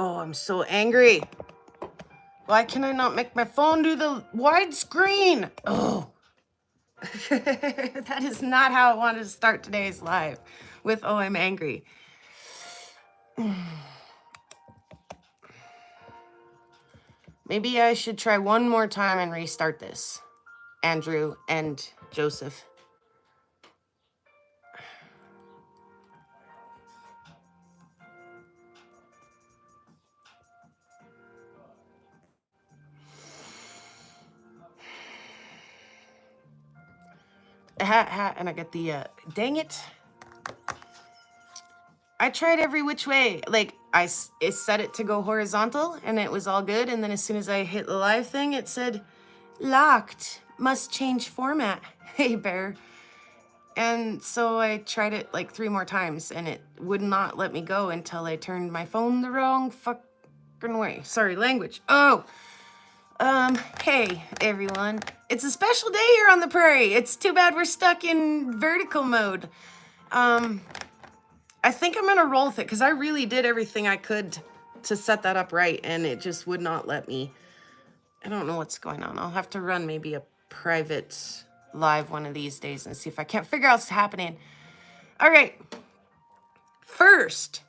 Oh, I'm so angry. Why can I not make my phone do the widescreen? Oh, that is not how I wanted to start today's live with "Oh, I'm angry." Maybe I should try one more time and restart this. Andrew and Joseph. And I got the, dang it. I tried every which way. Like, it set it to go horizontal, and it was all good. And then as soon as I hit the live thing, it said, locked, must change format. Hey, bear. And so I tried it like 3 more times, and it would not let me go until I turned my phone the wrong fucking way. Sorry, language. Oh, hey, everyone. It's a special day here on the prairie. It's too bad we're stuck in vertical mode. I think I'm gonna roll with it because I really did everything I could to set that up right, and it just would not let me. I don't know what's going on. I'll have to run maybe a private live one of these days and see if I can't figure out what's happening. All right. First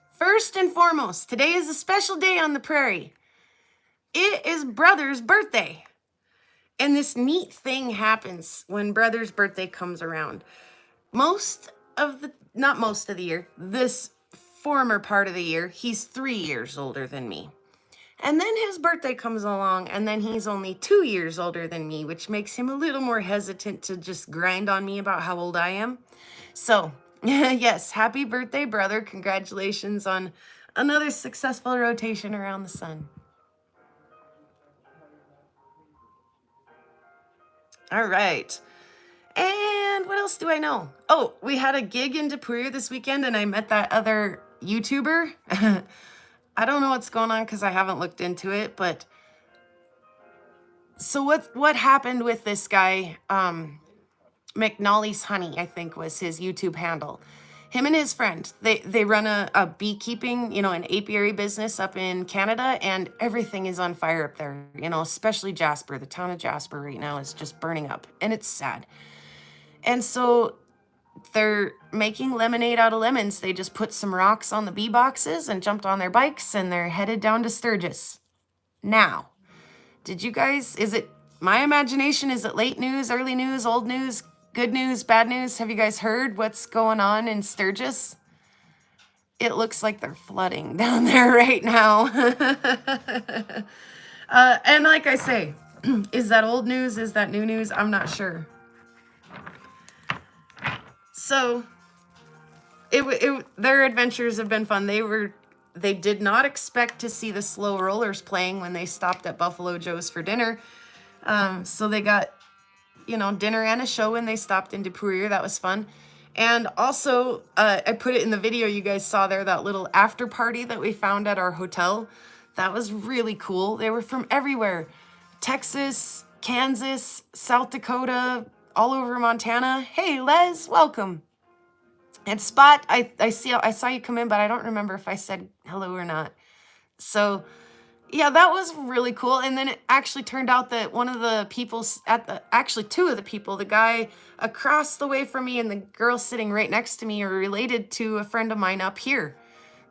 and foremost, today is a special day on the prairie. It is Brother's birthday. And this neat thing happens when Brother's birthday comes around. Not most of the year, this former part of the year, he's 3 years older than me. And then his birthday comes along, and then he's only 2 years older than me, which makes him a little more hesitant to just grind on me about how old I am. So, yes, happy birthday, brother. Congratulations on another successful rotation around the sun. All right. And what else do I know? Oh, we had a gig in Depuyer this weekend, and I met that other YouTuber. I don't know what's going on because I haven't looked into it, but so what happened with this guy, McNally's Honey, I think was his YouTube handle. Him and his friend, they run a beekeeping, an apiary business up in Canada, and everything is on fire up there, especially Jasper. The town of Jasper right now is just burning up, and it's sad. And so they're making lemonade out of lemons. They just put some rocks on the bee boxes and jumped on their bikes, and they're headed down to Sturgis. Now, is it my imagination? Is it late news, early news, old news, good news, bad news? Have you guys heard what's going on in Sturgis? It looks like they're flooding down there right now. And like I say, is that old news? Is that new news? I'm not sure. So their adventures have been fun. They did not expect to see the slow rollers playing when they stopped at Buffalo Joe's for dinner. So they got, dinner and a show when they stopped in Depuyer. That was fun. And also, I put it in the video you guys saw there, that little after party that we found at our hotel. That was really cool. They were from everywhere. Texas, Kansas, South Dakota, all over Montana. Hey, Les, welcome. And Spot, I saw you come in, but I don't remember if I said hello or not. So, yeah, that was really cool. And then it actually turned out that one of the people actually 2 of the people, the guy across the way from me and the girl sitting right next to me, are related to a friend of mine up here.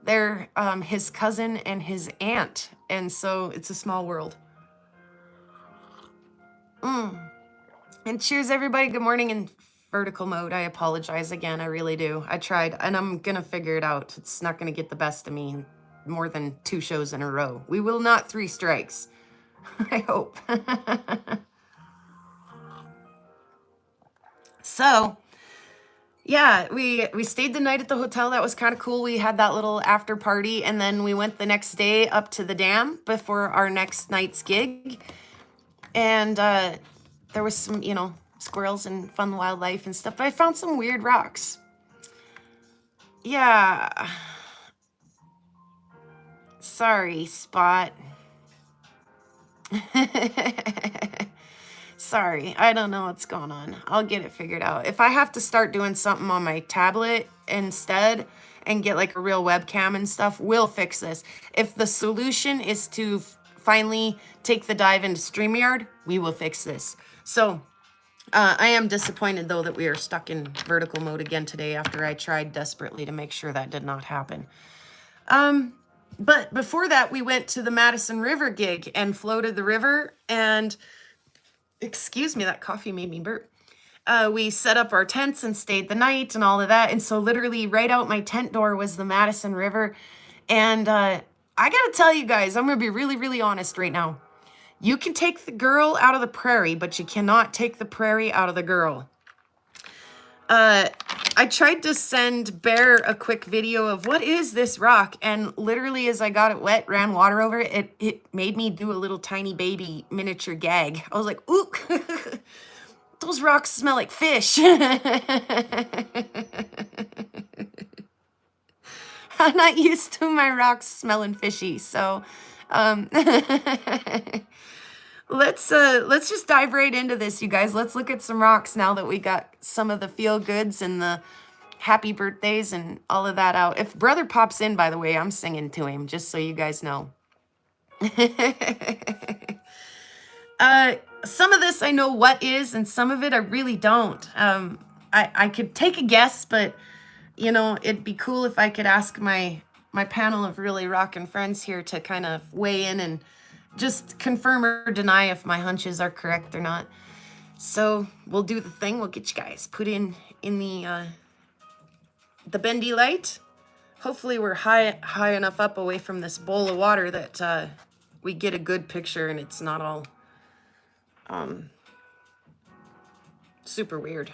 They're his cousin and his aunt. And so it's a small world. And cheers, everybody. Good morning in vertical mode. I apologize again. I really do. I tried, and I'm going to figure it out. It's not going to get the best of me more than 2 shows in a row. We will not 3 strikes. I hope. So, yeah, we stayed the night at the hotel. That was kind of cool. We had that little after party, and then we went the next day up to the dam before our next night's gig. And there was some, squirrels and fun wildlife and stuff, but I found some weird rocks. Yeah. Sorry, Spot. Sorry, I don't know what's going on. I'll get it figured out. If I have to start doing something on my tablet instead and get like a real webcam and stuff, we'll fix this. If the solution is to finally take the dive into StreamYard, we will fix this. So I am disappointed though that we are stuck in vertical mode again today after I tried desperately to make sure that did not happen. But before that, we went to the Madison River gig and floated the river, and excuse me, that coffee made me burp. We set up our tents and stayed the night and all of that. And so literally right out my tent door was the Madison River. And I gotta tell you guys, I'm gonna be really, really honest right now. You can take the girl out of the prairie, but you cannot take the prairie out of the girl. I tried to send Bear a quick video of what is this rock, and literally as I got it wet, ran water over it, it made me do a little tiny baby miniature gag. I was like, ooh, those rocks smell like fish. I'm not used to my rocks smelling fishy, so let's just dive right into this, you guys. Let's look at some rocks now that we got some of the feel goods and the happy birthdays and all of that out. If brother pops in, by the way, I'm singing to him, just so you guys know. Some of this I know what is, and some of it I really don't. I could take a guess, but you know, it'd be cool if I could ask my panel of really rockin' friends here to kind of weigh in and just confirm or deny if my hunches are correct or not. So we'll do the thing. We'll get you guys put in the bendy light. Hopefully we're high enough up away from this bowl of water that we get a good picture and it's not all super weird.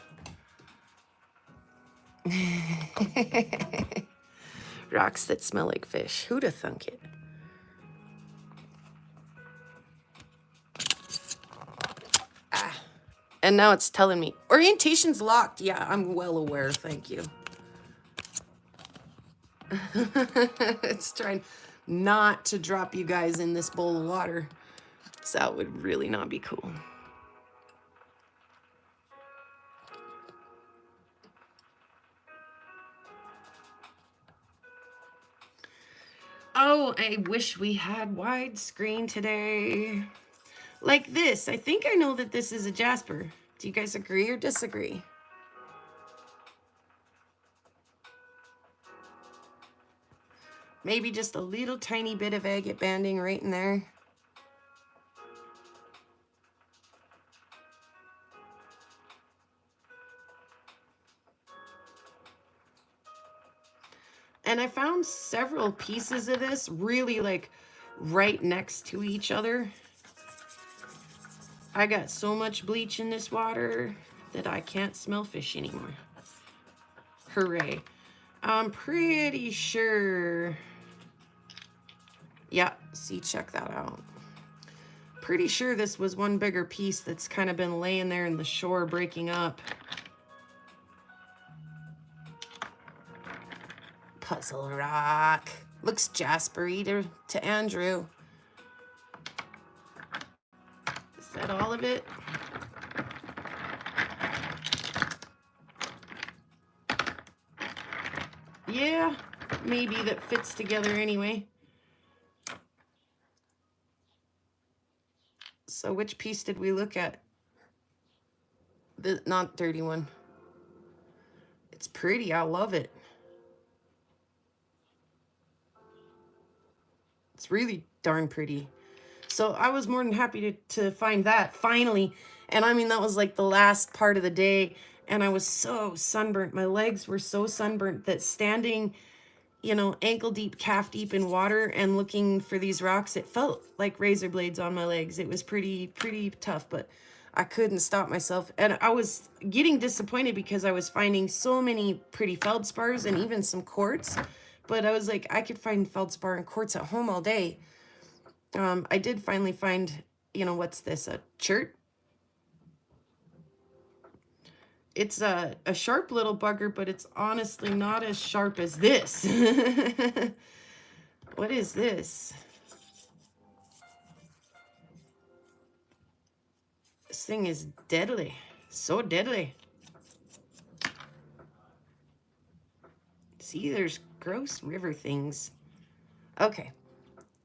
Rocks that smell like fish. Who'd have thunk it? And now it's telling me orientation's locked. Yeah, I'm well aware. Thank you. It's trying not to drop you guys in this bowl of water. So that would really not be cool. Oh, I wish we had widescreen today. Like this. I think I know that this is a jasper. Do you guys agree or disagree? Maybe just a little tiny bit of agate banding right in there. And I found several pieces of this really like right next to each other. I got so much bleach in this water that I can't smell fish anymore. Hooray. I'm pretty sure. Yeah, see, check that out. Pretty sure this was one bigger piece that's kind of been laying there in the shore breaking up. Puzzle rock. Looks jaspery to Andrew. Is that all of it? Yeah, maybe that fits together anyway. So which piece did we look at? The not dirty one. It's pretty. I love it. It's really darn pretty. So I was more than happy to find that finally. And I mean, that was like the last part of the day. And I was so sunburnt. My legs were so sunburnt that standing, you know, ankle deep, calf deep in water and looking for these rocks, it felt like razor blades on my legs. It was pretty tough, but I couldn't stop myself. And I was getting disappointed because I was finding so many pretty feldspars and even some quartz. But I was like, I could find feldspar and quartz at home all day. I did finally find, you know, what's this? A chert? It's a sharp little bugger, but it's honestly not as sharp as this. What is this? This thing is deadly. So deadly. See, there's gross river things. Okay.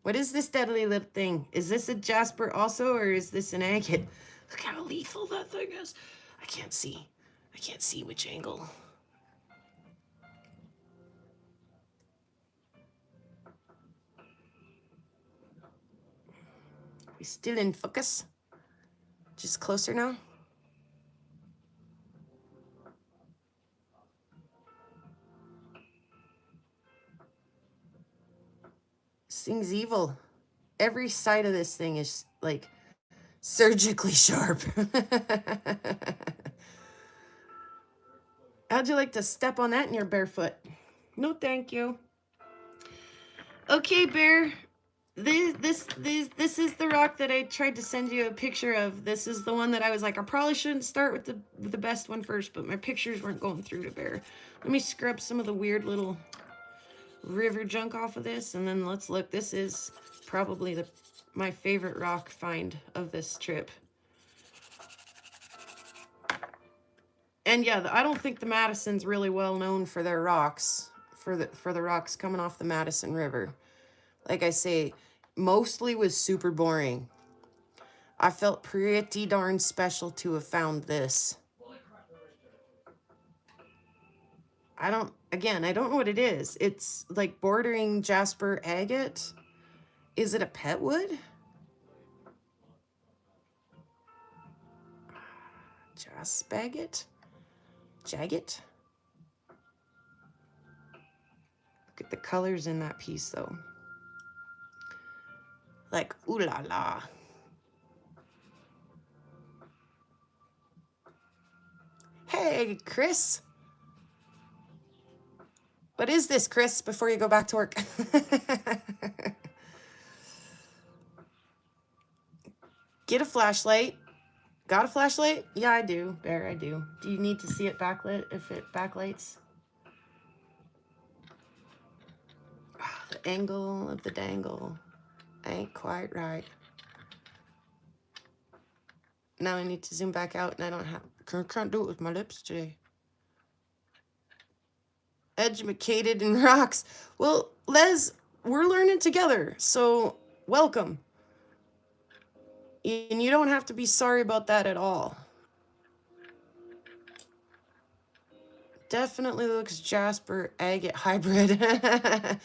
What is this deadly little thing? Is this a jasper also, or is this an agate? Look how lethal that thing is. I can't see. I can't see which angle. We still in focus? Just closer now? This thing's evil. Every side of this thing is like surgically sharp. How'd you like to step on that in your barefoot? No, thank you. Okay, Bear. This is the rock that I tried to send you a picture of. This is the one that I was like, I probably shouldn't start with the best one first, but my pictures weren't going through to Bear. Let me scrub some of the weird little river junk off of this, and then let's look. This is probably my favorite rock find of this trip. And yeah, I don't think the Madison's really well known for their rocks, for the rocks coming off the Madison River. Like I say, mostly was super boring. I felt pretty darn special to have found this. I don't know what it is. It's like bordering jasper agate. Is it a pet wood? Jasp-agate? Jagate? Look at the colors in that piece though. Like, ooh la la. Hey, Chris. What is this, Chris, before you go back to work? Get a flashlight. Got a flashlight? Yeah, I do, Bear, I do. Do you need to see it backlit if it backlights? Oh, the angle of the dangle ain't quite right. Now I need to zoom back out, and I don't have... Can't do it with my lips today. Educated in rocks. Well, Les, we're learning together, so welcome. And you don't have to be sorry about that at all. Definitely looks jasper agate hybrid.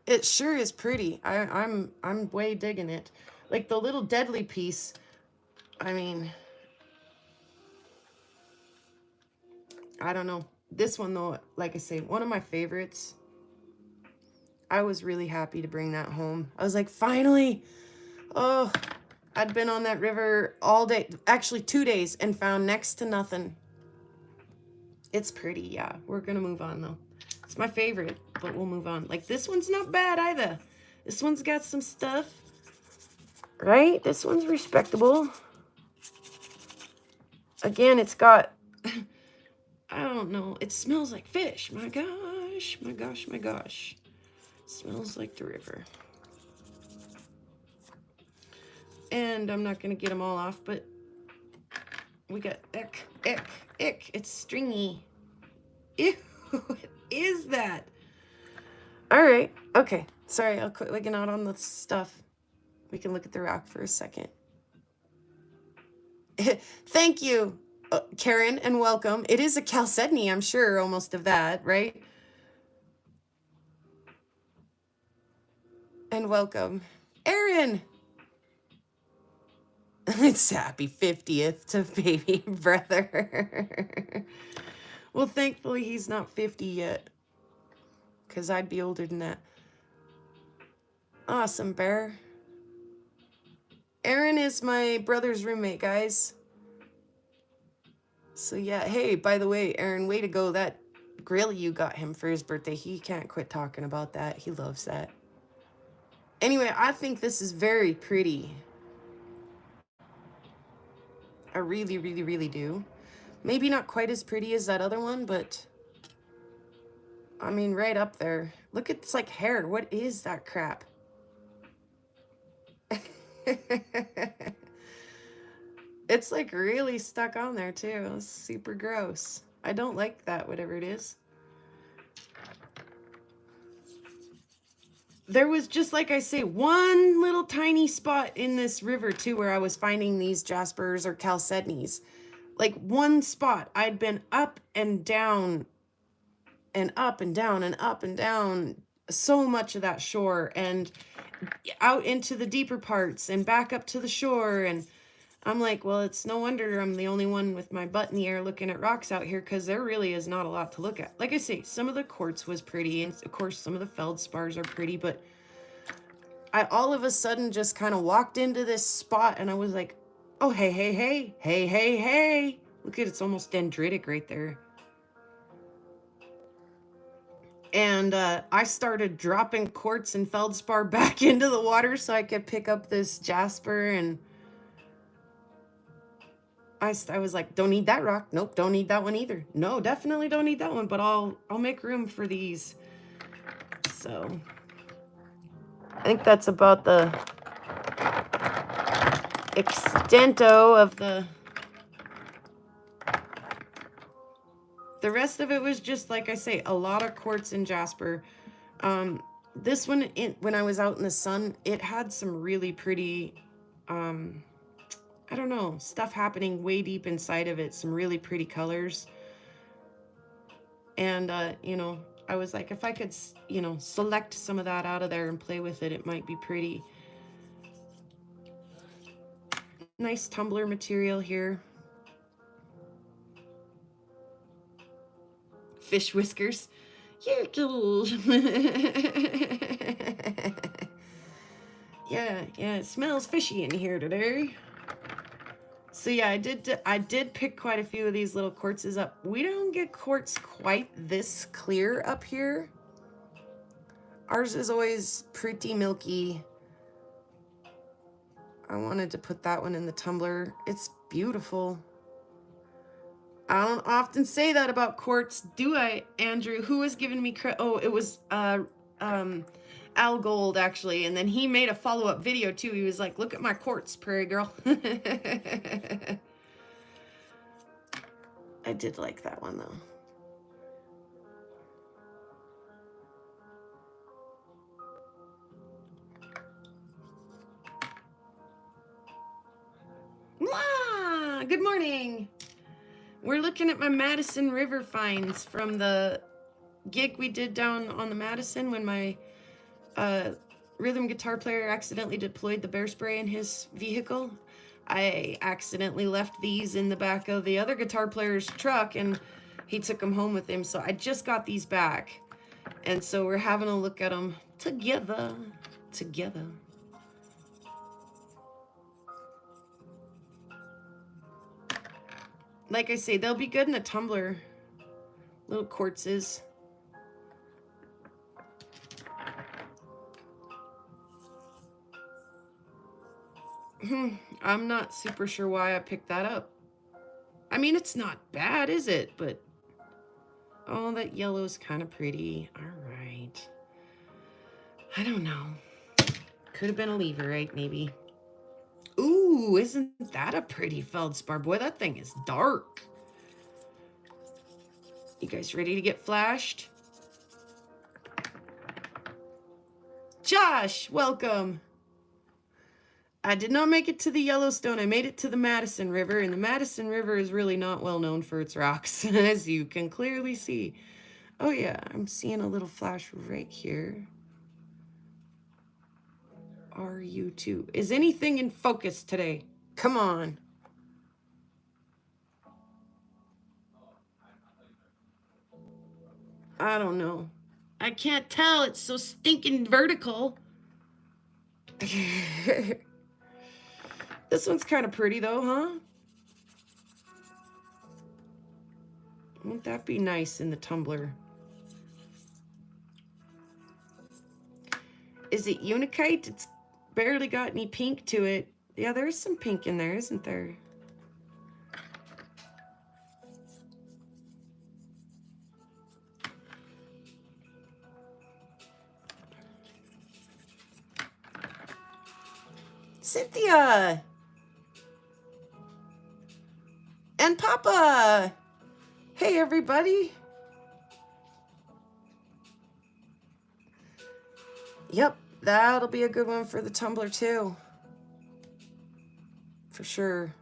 It sure is pretty. I'm way digging it. Like the little deadly piece. I mean, I don't know. This one though, like I say, one of my favorites. I was really happy to bring that home. I was like, finally. Oh, I'd been on that river all day, actually 2 days, and found next to nothing. It's pretty, yeah. We're gonna move on though. It's my favorite, but we'll move on. Like this one's not bad either. This one's got some stuff, right? This one's respectable. Again, it's got, I don't know, it smells like fish. My gosh, my gosh, my gosh. Smells like the river. And I'm not gonna get them all off, but we got ick, ick, ick. It's stringy. Ew, what is that? All right, okay. Sorry, I'll quit looking out on the stuff. We can look at the rock for a second. Thank you, Karen, and welcome. It is a chalcedony, I'm sure, almost of that, right? And welcome. Aaron! It's happy 50th to baby brother. Well, thankfully he's not 50 yet, because I'd be older than that. Awesome, Bear. Aaron is my brother's roommate, guys. So yeah, hey, by the way, Aaron, way to go. That grill you got him for his birthday, he can't quit talking about that. He loves that. Anyway, I think this is very pretty. I really, really, really do. Maybe not quite as pretty as that other one, but I mean, right up there. Look, it's like hair. What is that crap? It's like really stuck on there too. It's super gross. I don't like that, whatever it is. There was just, like I say, one little tiny spot in this river too where I was finding these jaspers or chalcedonies. Like one spot. I'd been up and down and up and down and up and down so much of that shore and out into the deeper parts and back up to the shore. And I'm like, well, it's no wonder I'm the only one with my butt in the air looking at rocks out here, because there really is not a lot to look at. Like I say, some of the quartz was pretty, and of course some of the feldspars are pretty, but I all of a sudden just kind of walked into this spot and I was like, oh, hey, hey, hey, hey, hey, hey. Look at it's almost dendritic right there. And I started dropping quartz and feldspar back into the water so I could pick up this jasper. And I was like, don't need that rock. Nope, don't need that one either. No, definitely don't need that one, but I'll make room for these. So I think that's about the extento of the rest of it was just, like I say, a lot of quartz and jasper. This one, when I was out in the sun, it had some really pretty, I don't know, stuff happening way deep inside of it, some really pretty colors. And, you know, I was like, if I could, you know, select some of that out of there and play with it, it might be pretty. Nice tumbler material here. Fish whiskers. You're cool. Yeah, it smells fishy in here today. So yeah, I did pick quite a few of these little quartzes up. We don't get quartz quite this clear up here. Ours is always pretty milky. I wanted to put that one in the tumbler. It's beautiful. I don't often say that about quartz, do I, Andrew? Who was giving me credit? Oh, it was Al Gold, actually. And then he made a follow-up video, too. He was like, look at my quartz, Prairie Girl. I did like that one, though. Mwah! Good morning. We're looking at my Madison River finds from the gig we did down on the Madison when my rhythm guitar player accidentally deployed the bear spray in his vehicle. I accidentally left these in the back of the other guitar player's truck and he took them home with him. So I just got these back. And so we're having a look at them together. Like I say, they'll be good in a tumbler. Little quartzes. I'm not super sure why I picked that up. I mean, it's not bad, is it? But, oh, that yellow's kind of pretty. All right. I don't know. Could have been a leverite, maybe. Ooh, isn't that a pretty feldspar? Boy, that thing is dark. You guys ready to get flashed? Josh, welcome. I did not make it to the Yellowstone. I made it to the Madison River, and the Madison River is really not well known for its rocks, as you can clearly see. Oh yeah, I'm seeing a little flash right here. RU2. Is anything in focus today? Come on. I don't know. I can't tell. It's so stinking vertical. This one's kind of pretty though, huh? Won't that be nice in the tumbler? Is it unikite? It's barely got any pink to it. Yeah, there's some pink in there, isn't there? Cynthia! And Papa! Hey, everybody. Yep, that'll be a good one for the tumbler, too. For sure.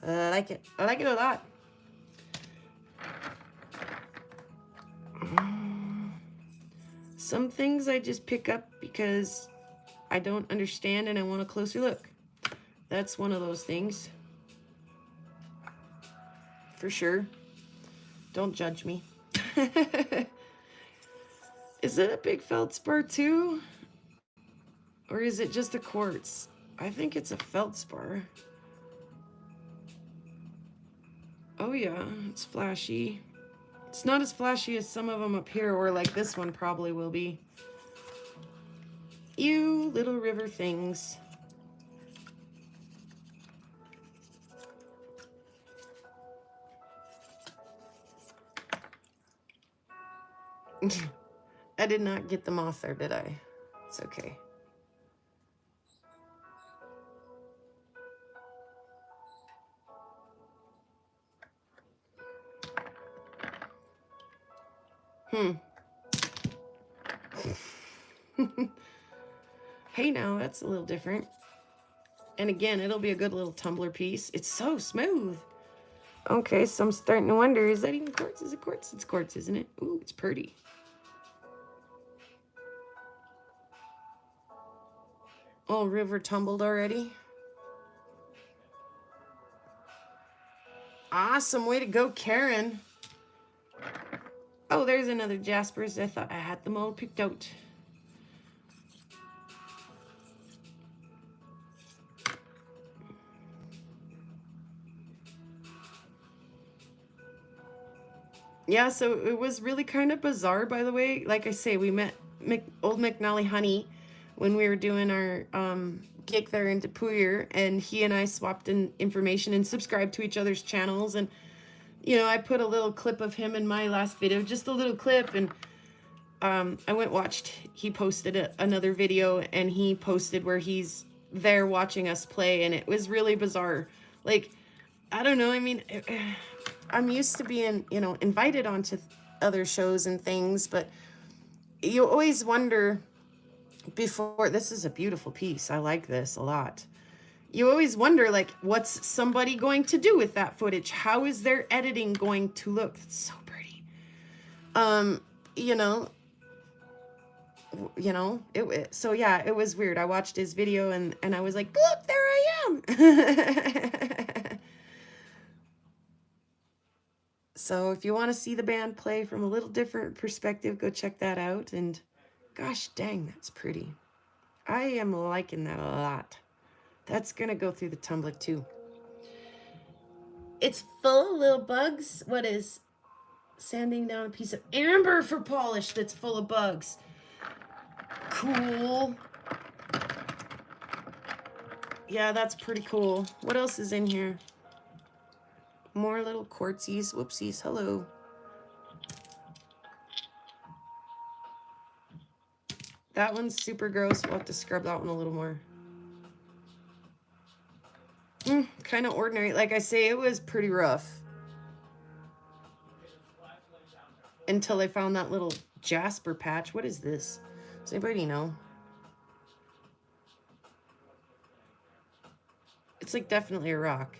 I like it. I like it a lot. Some things I just pick up because I don't understand and I want a closer look. That's one of those things. For sure. Don't judge me. Is it a big feldspar too? Or is it just a quartz? I think it's a feldspar. Oh yeah, it's flashy. It's not as flashy as some of them up here, or like this one probably will be. You little river things. I did not get them off there, did I? It's okay. Hey now, that's a little different. And again, it'll be a good little tumbler piece. It's so smooth. Okay, so I'm starting to wonder, is that even quartz? Is it quartz? It's quartz, isn't it? Ooh, it's pretty. Oh, river tumbled already. Awesome, way to go, Karen. Oh, there's another Jaspers. I thought I had them all picked out. Yeah, so it was really kind of bizarre, by the way. Like I say, we met old McNally Honey when we were doing our gig there in Depuyer, and he and I swapped in information and subscribed to each other's channels. And, you know, I put a little clip of him in my last video, just a little clip, and I went watched, he posted another video, and he posted where he's there watching us play, and it was really bizarre. Like, I don't know, I mean, I'm used to being, you know, invited onto other shows and things, but you always wonder before, this is a beautiful piece. I like this a lot. You always wonder, like, what's somebody going to do with that footage? How is their editing going to look? It's so pretty. So yeah, it was weird. I watched his video and I was like, look, there I am. So if you want to see the band play from a little different perspective, go check that out. And gosh dang, that's pretty. I am liking that a lot. That's gonna go through the tumbler too. It's full of little bugs. What is sanding down a piece of amber for polish that's full of bugs? Cool. Yeah, that's pretty cool. What else is in here? More little quartzies. Whoopsies. Hello. That one's super gross. We'll have to scrub that one a little more. Kind of ordinary. Like I say, it was pretty rough. Until I found that little jasper patch. What is this? Does anybody know? It's like definitely a rock.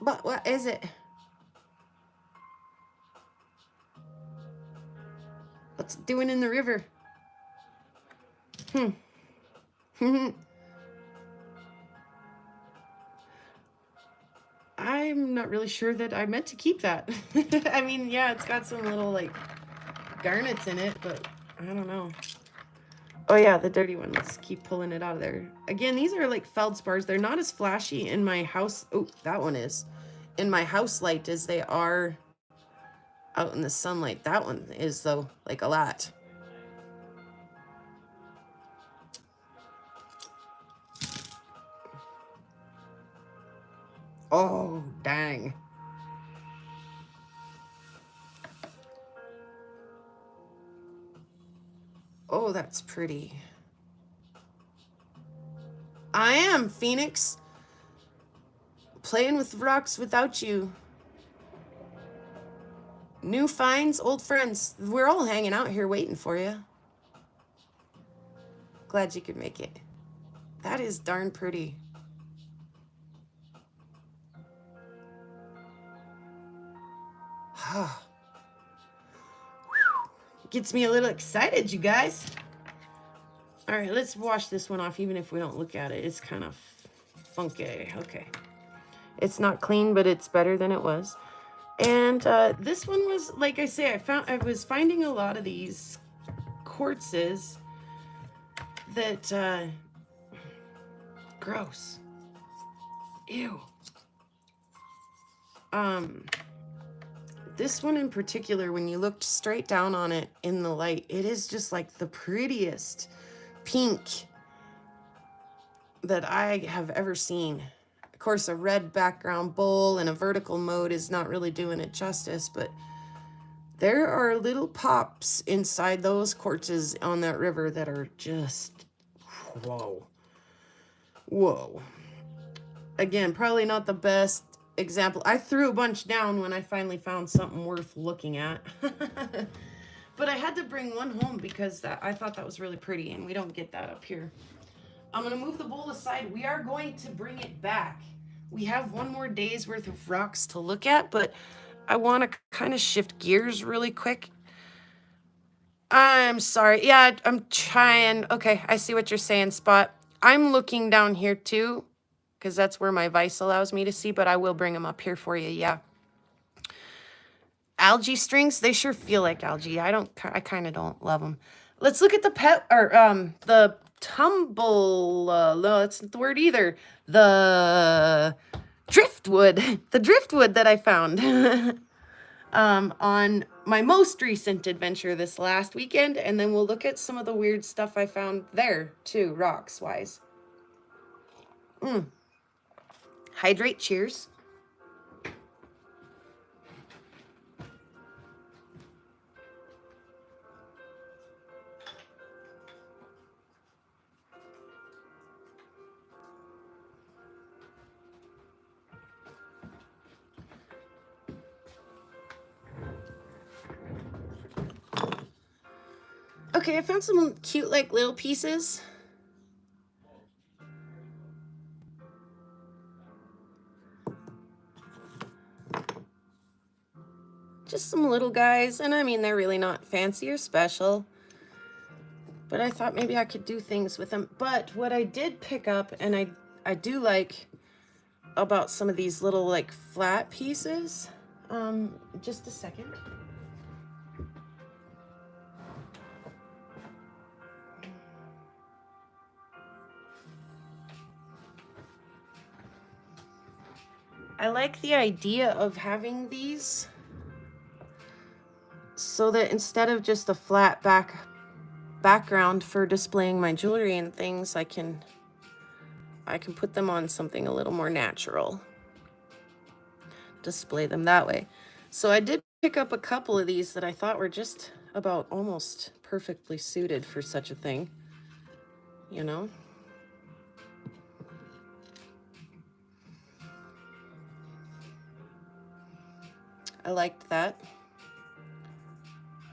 But what is it? What's it doing in the river? I'm not really sure that I meant to keep that. I mean, yeah, it's got some little, like, garnets in it, but I don't know. Oh, yeah, the dirty one. Let's keep pulling it out of there. Again, these are, like, feldspars. They're not as flashy in my house. Oh, that one is. In my house light as they are out in the sunlight. That one is, though, like, a lot. Oh, dang. Oh, that's pretty. I am, Phoenix. Playing with rocks without you. New finds, old friends. We're all hanging out here waiting for you. Glad you could make it. That is darn pretty. Gets me a little excited, you guys. All right, let's wash this one off, even if we don't look at it. It's kind of funky. Okay. It's not clean, but it's better than it was. And this one was, like I say, I was finding a lot of these quartzes that, gross. Ew. This one in particular, when you looked straight down on it in the light, it is just like the prettiest pink that I have ever seen. Of course, a red background bowl in a vertical mode is not really doing it justice, but there are little pops inside those quartzes on that river that are just, whoa. Whoa. Again, probably not the best example. I threw a bunch down when I finally found something worth looking at. But I had to bring one home because I thought that was really pretty, and we don't get that up here. I'm going to move the bowl aside. We are going to bring it back. We have one more day's worth of rocks to look at, but I want to kind of shift gears really quick. I'm sorry. Yeah, I'm trying. Okay, I see what you're saying, Spot. I'm looking down here too, because that's where my vise allows me to see, but I will bring them up here for you, yeah. Algae strings, they sure feel like algae. I kind of don't love them. Let's look at the tumble, no, that's not the word either. The driftwood, the driftwood that I found on my most recent adventure this last weekend, and then we'll look at some of the weird stuff I found there too, rocks-wise. Hydrate, cheers. Okay, I found some cute, like, little pieces. Just some little guys, and I mean, they're really not fancy or special. But I thought maybe I could do things with them. But what I did pick up, and I do like about some of these little, like, flat pieces, just a second. I like the idea of having these so that instead of just a flat background for displaying my jewelry and things, I can put them on something a little more natural. Display them that way. So I did pick up a couple of these that I thought were just about almost perfectly suited for such a thing, you know? I liked that.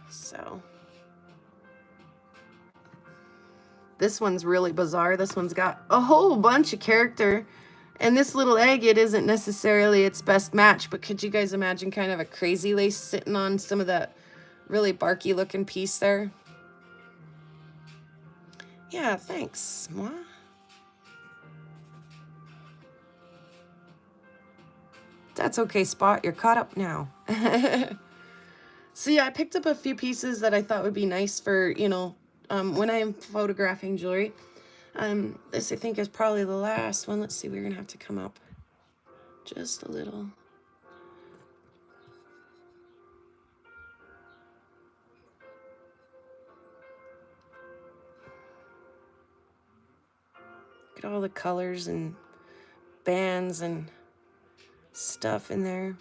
So this one's really bizarre. This one's got a whole bunch of character. And this little agate isn't necessarily its best match, but could you guys imagine kind of a crazy lace sitting on some of that really barky looking piece there? Yeah, thanks, Moi. That's okay, Spot. You're caught up now. So yeah, I picked up a few pieces that I thought would be nice for, you know, when I'm photographing jewelry. This I think is probably the last one. Let's see, we're gonna have to come up just a little. Look at all the colors and bands and stuff in there.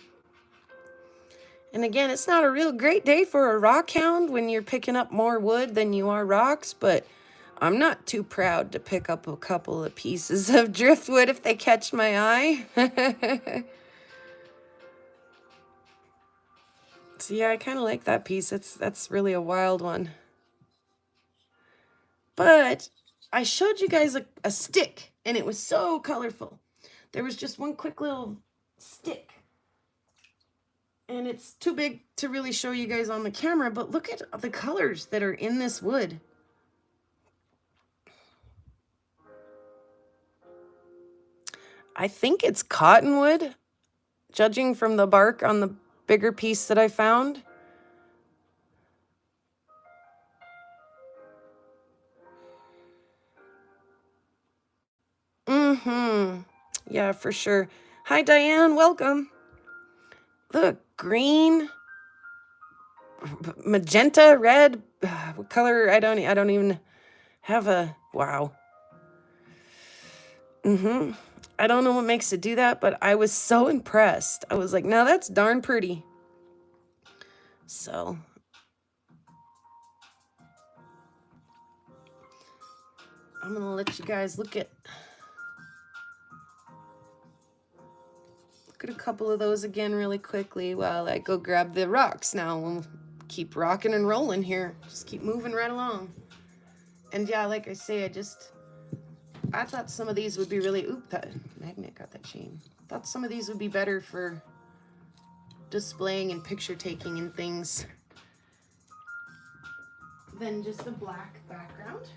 And again, it's not a real great day for a rock hound when you're picking up more wood than you are rocks, but I'm not too proud to pick up a couple of pieces of driftwood if they catch my eye. So yeah, I kind of like that piece. That's really a wild one. But I showed you guys a stick, and it was so colorful. There was just one quick little stick. And it's too big to really show you guys on the camera, but look at the colors that are in this wood. I think it's cottonwood, judging from the bark on the bigger piece that I found. Mm-hmm. Yeah, for sure. Hi, Diane. Welcome. Look, green, magenta, red. What color? I don't even have a... Wow. Mm-hmm. I don't know what makes it do that, but I was so impressed. I was like, no, that's darn pretty. So... I'm going to let you guys look at a couple of those again really quickly while I go grab the rocks. Now we'll keep rocking and rolling here. Just keep moving right along. And yeah, like I say, I thought some of these would be really, oop, that magnet got that chain. Thought some of these would be better for displaying and picture taking and things than just a black background.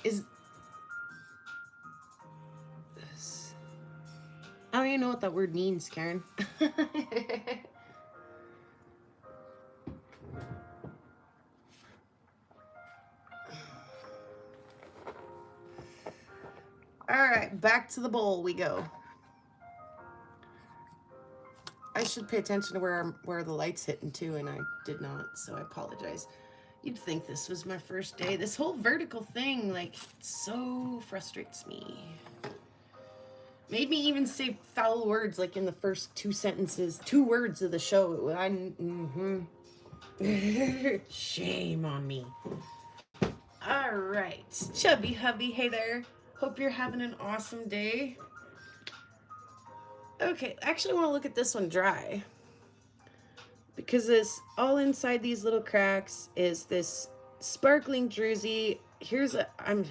Is this, I don't even know what that word means, Karen. All right, back to the bowl we go. I should pay attention to where the light's hitting too, and I did not, so I apologize. You'd think this was my first day. This whole vertical thing, like, so frustrates me. Made me even say foul words, like in the first 2 words of the show. Shame on me. All right, Chubby Hubby, hey there. Hope you're having an awesome day. Okay, actually, I want to look at this one dry. Because this, all inside these little cracks is this sparkling druzy. Here's I'm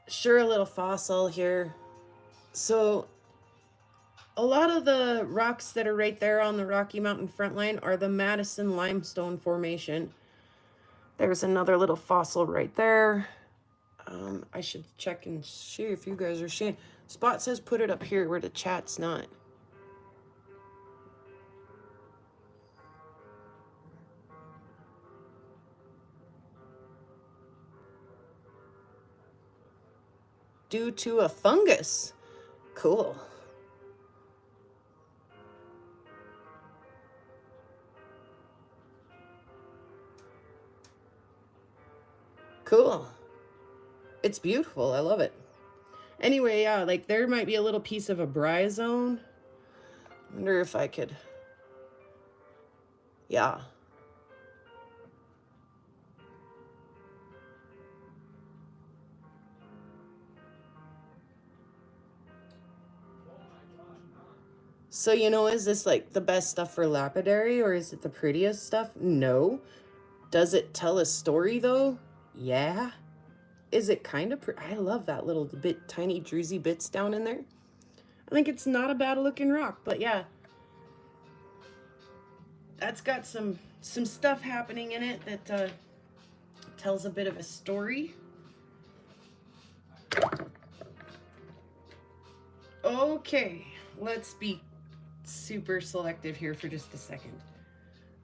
sure a little fossil here. So a lot of the rocks that are right there on the Rocky Mountain front line are the Madison limestone formation. There's another little fossil right there. I should check and see if you guys are seeing. Spot says put it up here where the chat's not. Due to a fungus. Cool. Cool. It's beautiful. I love it. Anyway, yeah, like there might be a little piece of a bryozoan. Wonder if I could. Yeah. So, you know, is this like the best stuff for lapidary or is it the prettiest stuff? No. Does it tell a story though? Yeah. Is it kind of I love that little bit tiny druzy bits down in there. I think it's not a bad looking rock, but yeah. That's got some stuff happening in it that tells a bit of a story. Okay, let's be super selective here for just a second.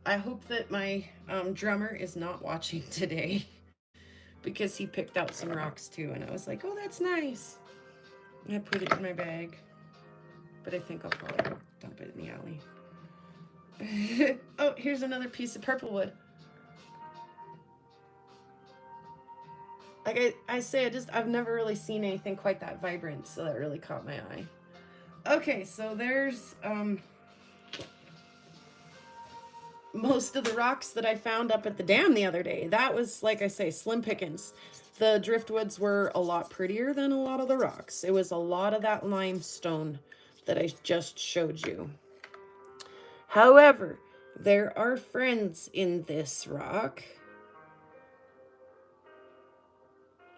I hope that my drummer is not watching today because he picked out some rocks too, and I was like, oh, that's nice. I put it in my bag. but I think I'll probably go dump it in the alley. Oh, here's another piece of purple wood. Like I say, I've never really seen anything quite that vibrant, so that really caught my eye. Okay, so there's most of the rocks that I found up at the dam the other day. That was, like I say, slim pickings. The driftwoods were a lot prettier than a lot of the rocks. It was a lot of that limestone that I just showed you. However, there are friends in this rock.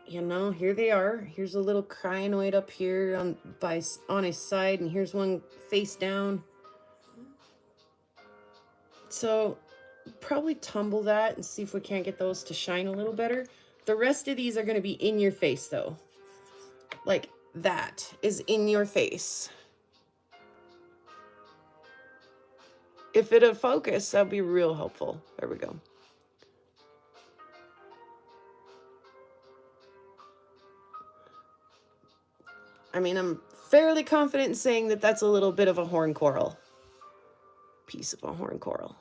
You know, here they are. Here's a little crinoid up here on his side, and here's one face down. So probably tumble that and see if we can't get those to shine a little better. The rest of these are going to be in your face though. Like that is in your face. If it'll focus, that'll be real helpful. There we go. I mean, I'm fairly confident in saying that that's a little bit of a horn coral. Piece of a horn coral.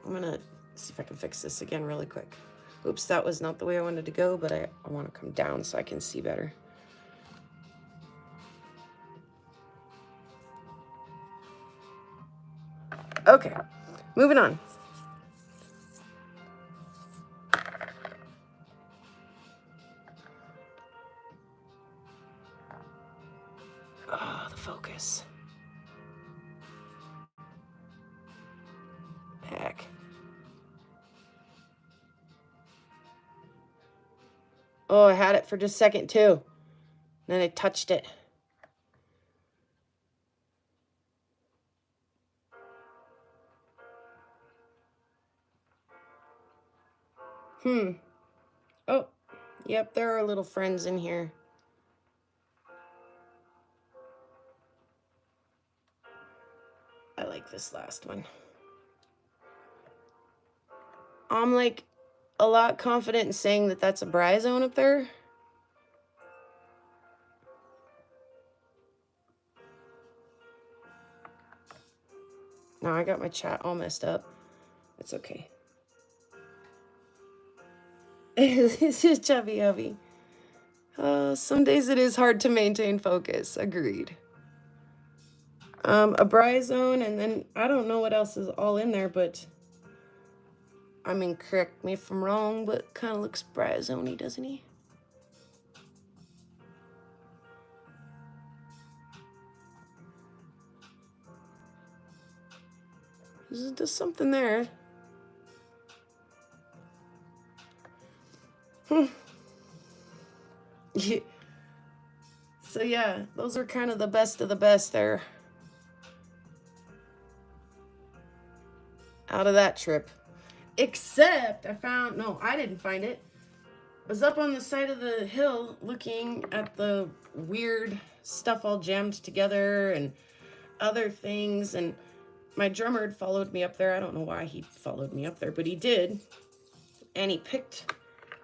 I'm going to see if I can fix this again really quick. Oops, that was not the way I wanted to go, but I want to come down so I can see better. Okay, moving on. Oh, the focus. Heck. Oh, I had it for just a second too. Then I touched it. Oh, yep, there are little friends in here. I like this last one. I'm like a lot confident in saying that that's a bryozoan up there. Now I got my chat all messed up. It's okay. It's just chubby hubby. Some days it is hard to maintain focus. Agreed. A bryozoan, and then I don't know what else is all in there, but I mean, correct me if I'm wrong, but kind of looks bryozoan-y, doesn't he? There's just something there. Yeah. So yeah, those are kind of the best of the best there. Out of that trip. Except I found, no, I didn't find it. I was up on the side of the hill looking at the weird stuff all jammed together and other things, and my drummer had followed me up there. I don't know why he followed me up there, but he did. And he picked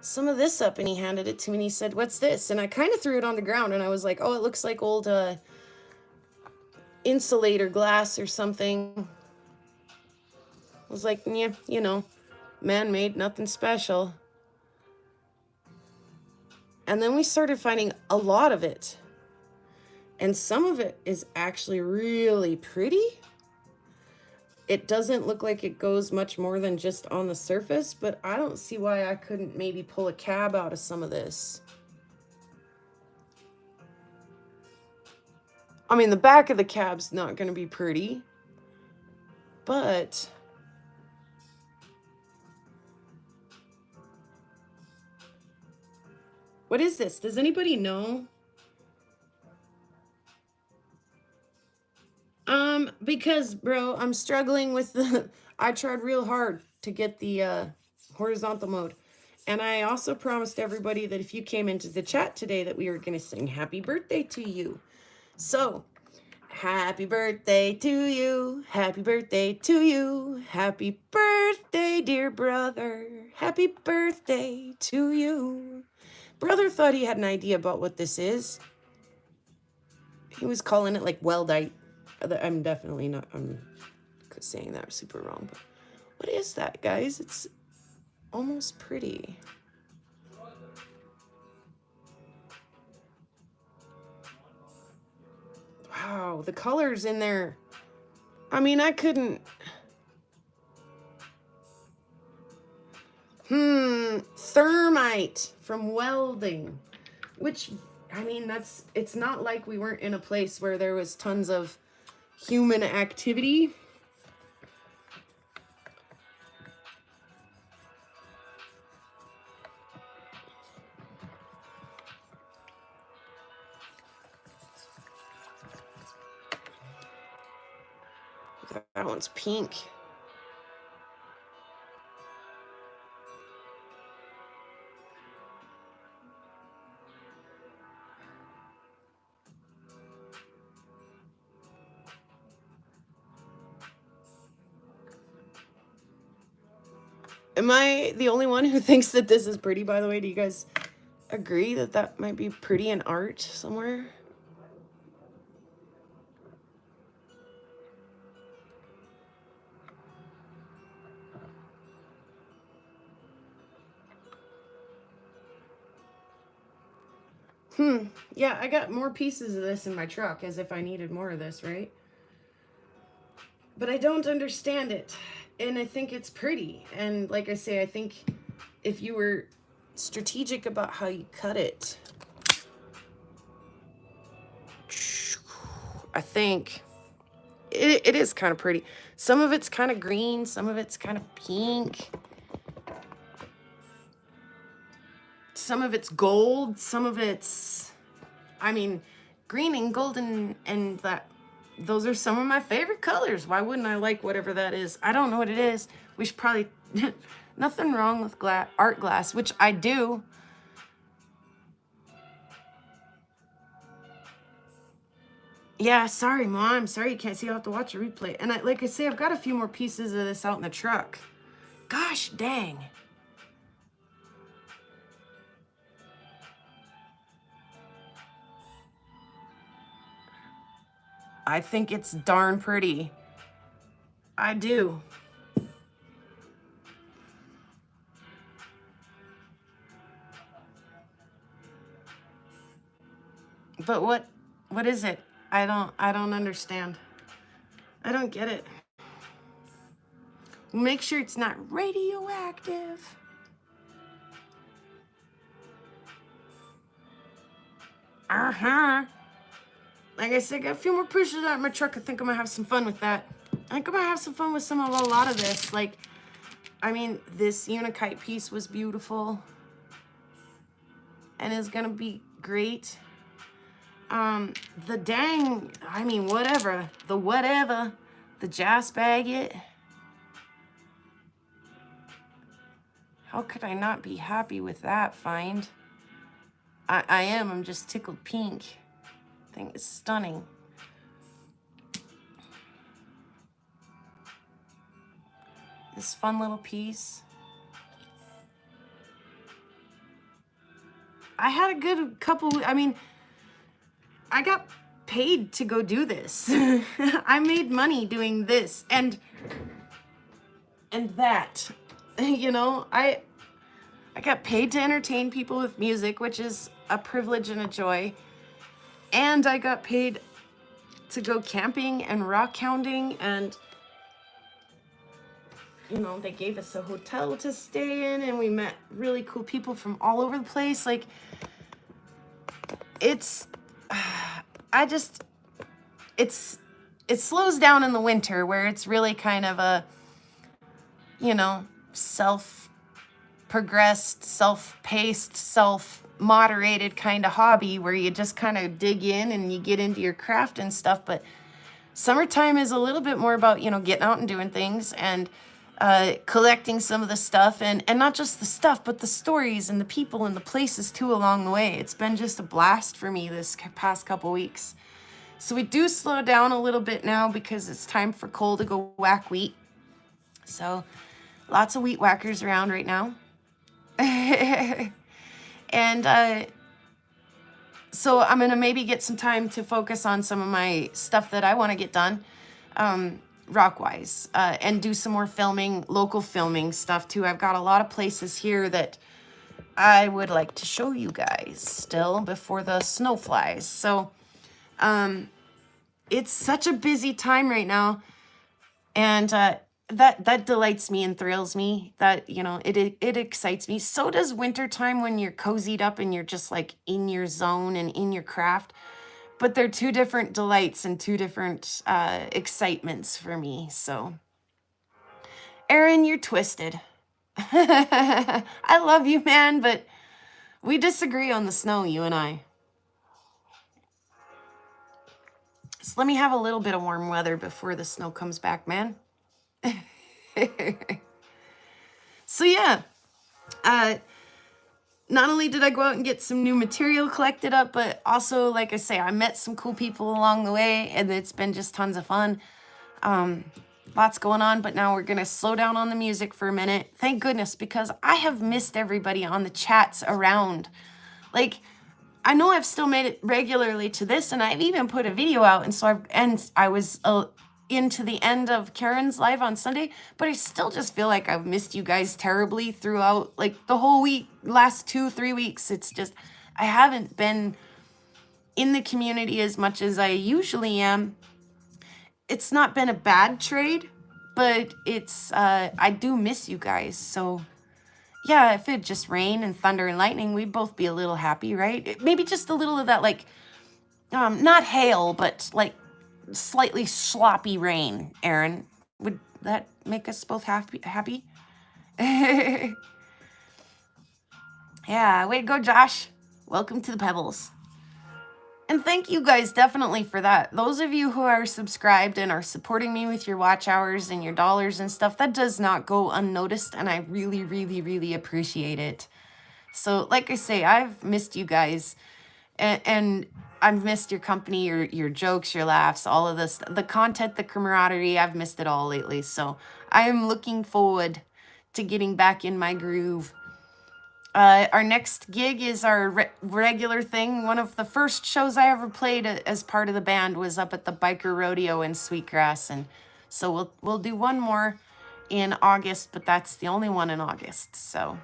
some of this up and he handed it to me and he said, "What's this?" And I kind of threw it on the ground and I was like, "Oh, it looks like old insulator glass or something." I was like, "Yeah, you know, man-made, nothing special." And then we started finding a lot of it. And some of it is actually really pretty. It doesn't look like it goes much more than just on the surface, but I don't see why I couldn't maybe pull a cab out of some of this. I mean, the back of the cab's not going to be pretty, but what is this? Does anybody know? Because, bro, I'm struggling with the... I tried real hard to get the horizontal mode. And I also promised everybody that if you came into the chat today that we were going to sing happy birthday to you. So, Happy birthday to you. Happy birthday to you. Happy birthday, dear brother. Happy birthday to you. Brother thought he had an idea about what this is. He was calling it like weldite. I'm definitely not, I'm saying that super wrong, but what is that, guys? It's almost pretty. Wow, the colors in there. I mean, I couldn't. Thermite from welding, which, I mean, it's not like we weren't in a place where there was tons of human activity. That one's pink. Am I the only one who thinks that this is pretty, by the way? Do you guys agree that that might be pretty in art somewhere? Yeah, I got more pieces of this in my truck, as if I needed more of this, right? But I don't understand it, and I think it's pretty. And like I say, I think if you were strategic about how you cut it, I think it is kind of pretty. Some of it's kind of green, some of it's kind of pink. Some of it's gold, some of it's, I mean, green and golden, and that, those are some of my favorite colors. Why wouldn't I like whatever that is? I don't know what it is. We should probably, nothing wrong with art glass, which I do. Yeah, sorry, Mom. Sorry you can't see. You'll have to watch a replay. And like I say, I've got a few more pieces of this out in the truck. Gosh dang. I think it's darn pretty. I do. But what is it? I don't understand. I don't get it. Make sure it's not radioactive. Like I said, I got a few more pieces out in my truck. I think I'm gonna have some fun with that. I think I'm gonna have some fun with a lot of this. Like, I mean, this Unikite piece was beautiful and is gonna be great. The dang, I mean, whatever, the Jazz Baguette. How could I not be happy with that find? I am, I'm just tickled pink. I think it's stunning. This fun little piece. I had a good couple, I mean, I got paid to go do this. I made money doing this and that. You know, I got paid to entertain people with music, which is a privilege and a joy. And I got paid to go camping and rock hounding, and you know, they gave us a hotel to stay in, and we met really cool people from all over the place. Like, it's, it slows down in the winter where it's really kind of a, you know, self-progressed, self-paced, self-moderated kind of hobby where you just kind of dig in and you get into your craft and stuff. But summertime is a little bit more about, you know, getting out and doing things and collecting some of the stuff, and not just the stuff, but the stories and the people and the places too along the way. It's been just a blast for me this past couple weeks. So we do slow down a little bit now because it's time for Cole to go whack wheat. So lots of wheat whackers around right now. And so I'm going to maybe get some time to focus on some of my stuff that I want to get done, rock-wise, and do some more filming, local filming stuff too. I've got a lot of places here that I would like to show you guys still before the snow flies. So it's such a busy time right now, and that delights me and thrills me. That, you know, it excites me. So does wintertime when you're cozied up and you're just like in your zone and in your craft. But they're two different delights and two different excitements for me. So, Aaron, you're twisted. I love you, man, but we disagree on the snow, you and I. So let me have a little bit of warm weather before the snow comes back, man. So yeah, not only did I go out and get some new material collected up, but also, like I say, I met some cool people along the way, and it's been just tons of fun. Lots going on, but now we're gonna slow down on the music for a minute. Thank goodness, because I have missed everybody on the chats around. Like, I know I've still made it regularly to this, and I've even put a video out, and so I was into the end of Karen's live on Sunday, but I still just feel like I've missed you guys terribly throughout, like, the whole week, last 2-3 weeks. It's just, I haven't been in the community as much as I usually am. It's not been a bad trade, but it's, I do miss you guys. So yeah, if it just rained and thunder and lightning, we'd both be a little happy, right? Maybe just a little of that, like, not hail, but like slightly sloppy rain, Aaron. Would that make us both happy? Yeah, way to go, Josh. Welcome to the Pebbles. And thank you guys definitely for that. Those of you who are subscribed and are supporting me with your watch hours and your dollars and stuff, that does not go unnoticed, and I really, really, really appreciate it. So like I say, I've missed you guys, and I've missed your company, your jokes, your laughs, all of this, the content, the camaraderie. I've missed it all lately. So I am looking forward to getting back in my groove. Our next gig is our regular thing. One of the first shows I ever played as part of the band was up at the Biker Rodeo in Sweetgrass, and so we'll do one more in August, but that's the only one in August. So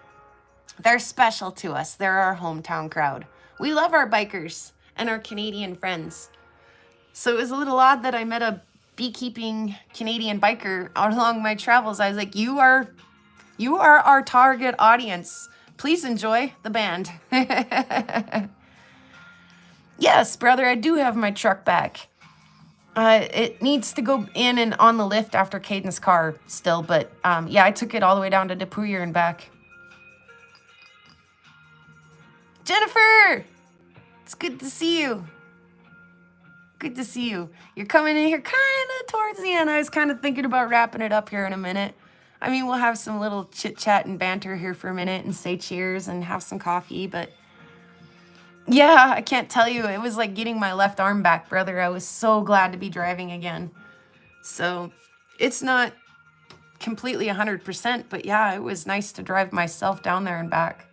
they're special to us. They're our hometown crowd. We love our bikers and our Canadian friends. So it was a little odd that I met a beekeeping Canadian biker along my travels. I was like, you are our target audience. Please enjoy the band. Yes, brother, I do have my truck back. It needs to go in and on the lift after Caden's car still, but yeah, I took it all the way down to Depuyer and back. Jennifer! It's good to see you. Good to see you. You're coming in here kind of towards the end. I was kind of thinking about wrapping it up here in a minute. I mean, we'll have some little chit-chat and banter here for a minute and say cheers and have some coffee, but yeah, I can't tell you. It was like getting my left arm back, brother. I was so glad to be driving again. So it's not completely 100%, but yeah, it was nice to drive myself down there and back.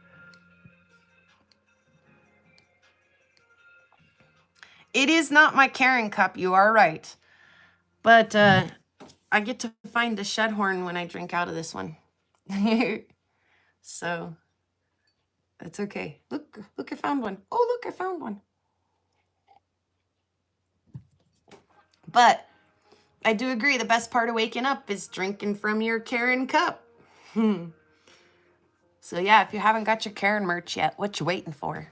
It is not my Karen cup, you are right. But I get to find a shed horn when I drink out of this one. So that's okay. Look, I found one. Oh, look, I found one. But I do agree, the best part of waking up is drinking from your Karen cup. So yeah, if you haven't got your Karen merch yet, what you waiting for?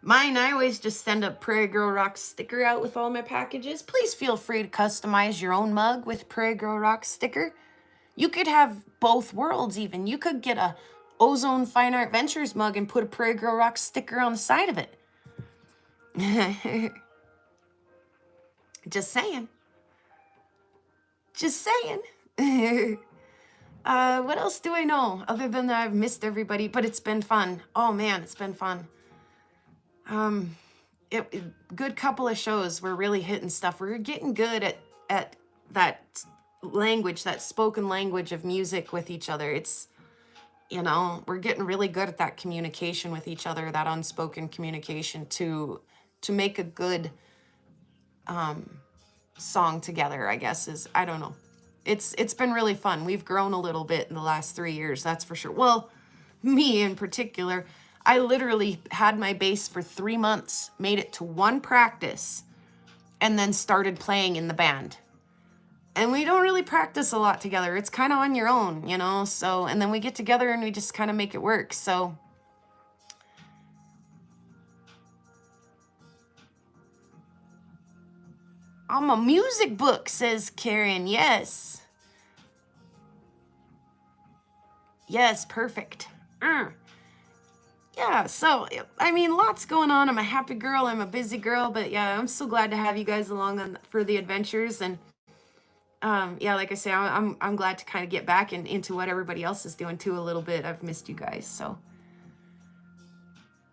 Mine, I always just send a Prairie Girl Rock sticker out with all my packages. Please feel free to customize your own mug with Prairie Girl Rock sticker. You could have both worlds even. You could get a Ozone Fine Art Ventures mug and put a Prairie Girl Rock sticker on the side of it. Just saying. Just saying. What else do I know? Other than that, I've missed everybody, but it's been fun. Oh man, it's been fun. good couple of shows. We're really hitting stuff. We're getting good at that language, that spoken language of music with each other. It's, we're getting really good at that communication with each other, that unspoken communication to make a good song together, I guess is, I don't know. It's been really fun. We've grown a little bit in the last 3 years, that's for sure. Well, me in particular, I literally had my bass for 3 months, made it to one practice, and then started playing in the band. And we don't really practice a lot together. It's kind of on your own, so, and then we get together and we just kind of make it work. So I'm a music book, says Karen. Yes. Yes, perfect. Yeah, so, I mean, lots going on. I'm a happy girl. I'm a busy girl. But yeah, I'm so glad to have you guys along for the adventures. And yeah, like I say, I'm glad to kind of get back into what everybody else is doing too a little bit. I've missed you guys. So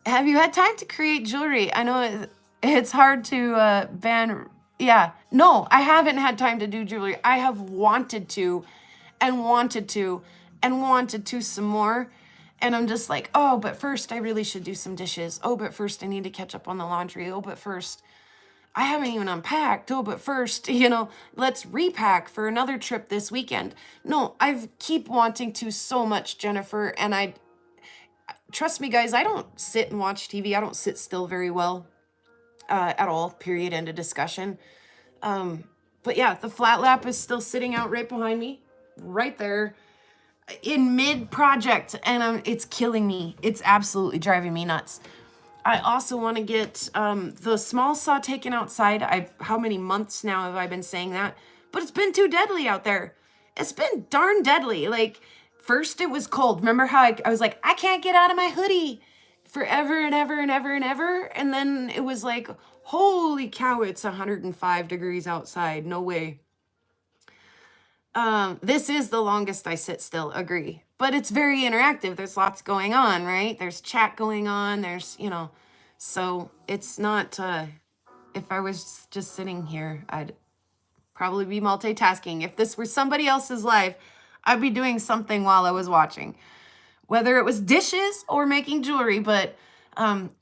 have you had time to create jewelry? I know it's hard to ban. Yeah, no, I haven't had time to do jewelry. I have wanted to and wanted to and wanted to some more. And I'm just like, oh, but first I really should do some dishes. Oh, but first I need to catch up on the laundry. Oh, but first I haven't even unpacked. Oh, but first, let's repack for another trip this weekend. No, I keep wanting to so much, Jennifer. And trust me, guys, I don't sit and watch TV. I don't sit still very well at all, period, end of discussion. But yeah, the flat lap is still sitting out right behind me, right there in mid-project, and it's killing me. It's absolutely driving me nuts. I also want to get the small saw taken outside. How many months now have I been saying that? But it's been too deadly out there. It's been darn deadly. Like, first it was cold. Remember how I was like, I can't get out of my hoodie forever and ever and ever and ever. And then it was like, holy cow, it's 105 degrees outside. No way. This is the longest I sit still, agree. But it's very interactive. There's lots going on, right? There's chat going on. There's, so it's not, if I was just sitting here, I'd probably be multitasking. If this were somebody else's life, I'd be doing something while I was watching, whether it was dishes or making jewelry. But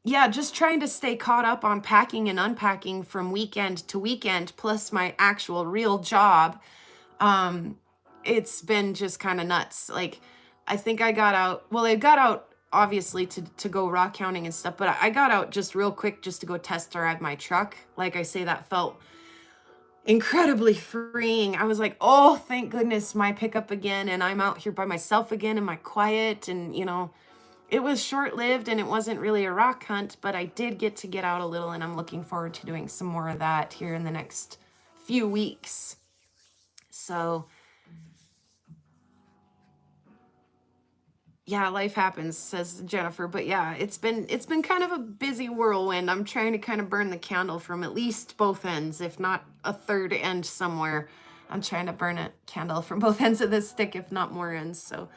yeah, just trying to stay caught up on packing and unpacking from weekend to weekend, plus my actual real job. It's been just kind of nuts. Like, I think I got out obviously to go rock counting and stuff, but I got out just real quick just to go test drive my truck. Like I say, that felt incredibly freeing. I was like, oh, thank goodness, my pickup again, and I'm out here by myself again in my quiet. And it was short-lived and it wasn't really a rock hunt, but I did get out a little, and I'm looking forward to doing some more of that here in the next few weeks. So yeah, life happens, says Jennifer. But yeah, it's been kind of a busy whirlwind. I'm trying to kind of burn the candle from at least both ends, if not a third end somewhere. I'm trying to burn a candle from both ends of this stick, if not more ends. So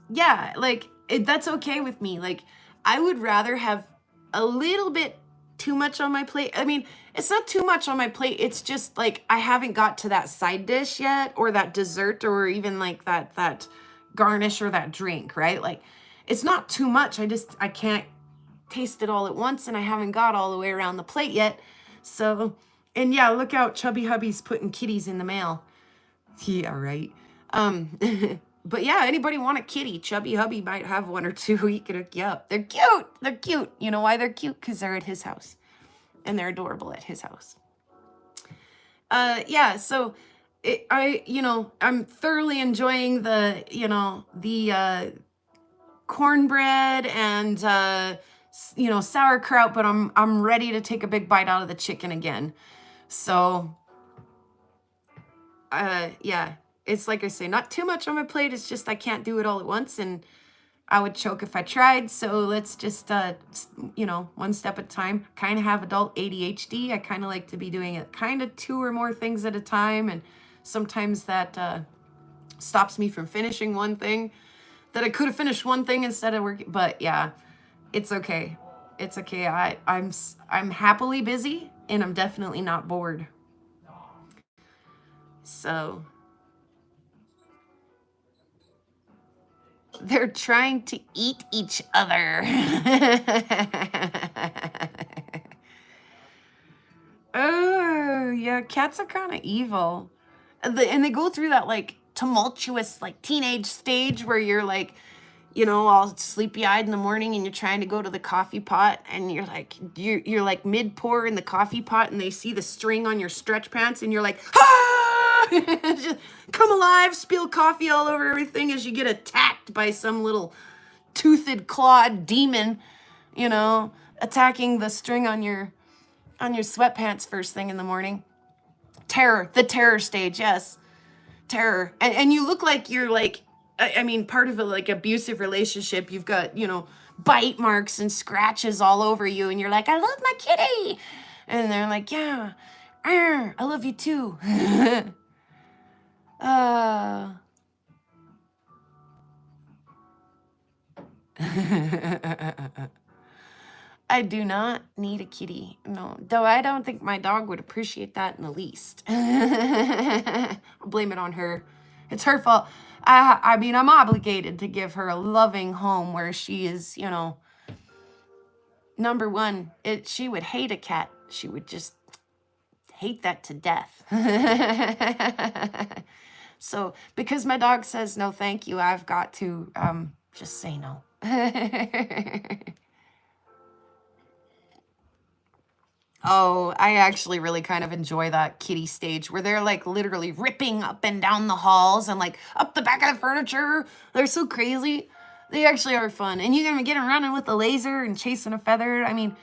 yeah, like that's okay with me. Like, I would rather have a little bit too much on my plate. I mean, it's not too much on my plate. It's just like I haven't got to that side dish yet, or that dessert, or even like that garnish or that drink, right? Like, it's not too much. I can't taste it all at once, and I haven't got all the way around the plate yet. So, and yeah, look out, Chubby Hubby's putting kitties in the mail. Yeah, right. But yeah, anybody want a kitty? Chubby Hubby might have one or two. He could hook you up. They're cute. They're cute. You know why they're cute? Because they're at his house. And they're adorable at his house. Yeah, so I'm thoroughly enjoying the cornbread and sauerkraut, but I'm ready to take a big bite out of the chicken again. So yeah, it's like I say, not too much on my plate. It's just I can't do it all at once, and I would choke if I tried. So let's just one step at a time. Kind of have adult ADHD. I kind of like to be doing it kind of 2 or more things at a time, and sometimes that stops me from finishing one thing that I could have finished one thing instead of working. But yeah, it's okay. It's okay. I'm happily busy, and I'm definitely not bored. So they're trying to eat each other. Oh, yeah, cats are kind of evil. And they go through that like tumultuous like teenage stage where you're like, all sleepy-eyed in the morning and you're trying to go to the coffee pot and you're like mid-pour in the coffee pot and they see the string on your stretch pants and you're like, ah! Just come alive, spill coffee all over everything as you get attacked by some little toothed clawed demon, attacking the string on your sweatpants first thing in the morning. The terror stage, yes. Terror. And you look like you're like, I mean, part of a like abusive relationship. You've got, bite marks and scratches all over you. And you're like, I love my kitty. And they're like, yeah, I love you too. I do not need a kitty. No, though I don't think my dog would appreciate that in the least. I'll blame it on her. It's her fault. I mean, I'm obligated to give her a loving home where she is, number one. She would hate a cat. She would just hate that to death. So because my dog says no thank you, I've got to just say no. Oh, I actually really kind of enjoy that kitty stage where they're like literally ripping up and down the halls and like up the back of the furniture. They're so crazy. They actually are fun. And you're going to get them running with a laser and chasing a feather. I mean,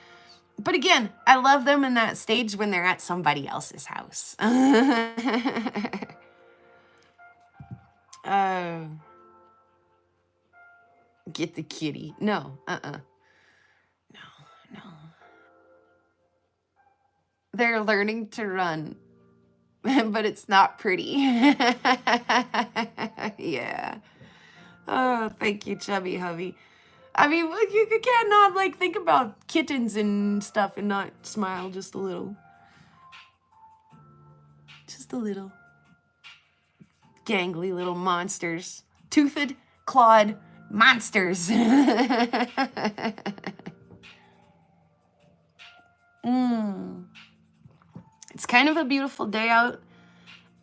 but again, I love them in that stage when they're at somebody else's house. Get the kitty. No, No. They're learning to run, but it's not pretty. Yeah. Oh, thank you, Chubby Hubby. I mean, you can't not like think about kittens and stuff and not smile just a little. Just a little. Gangly little monsters. Toothed, clawed monsters. It's kind of a beautiful day out.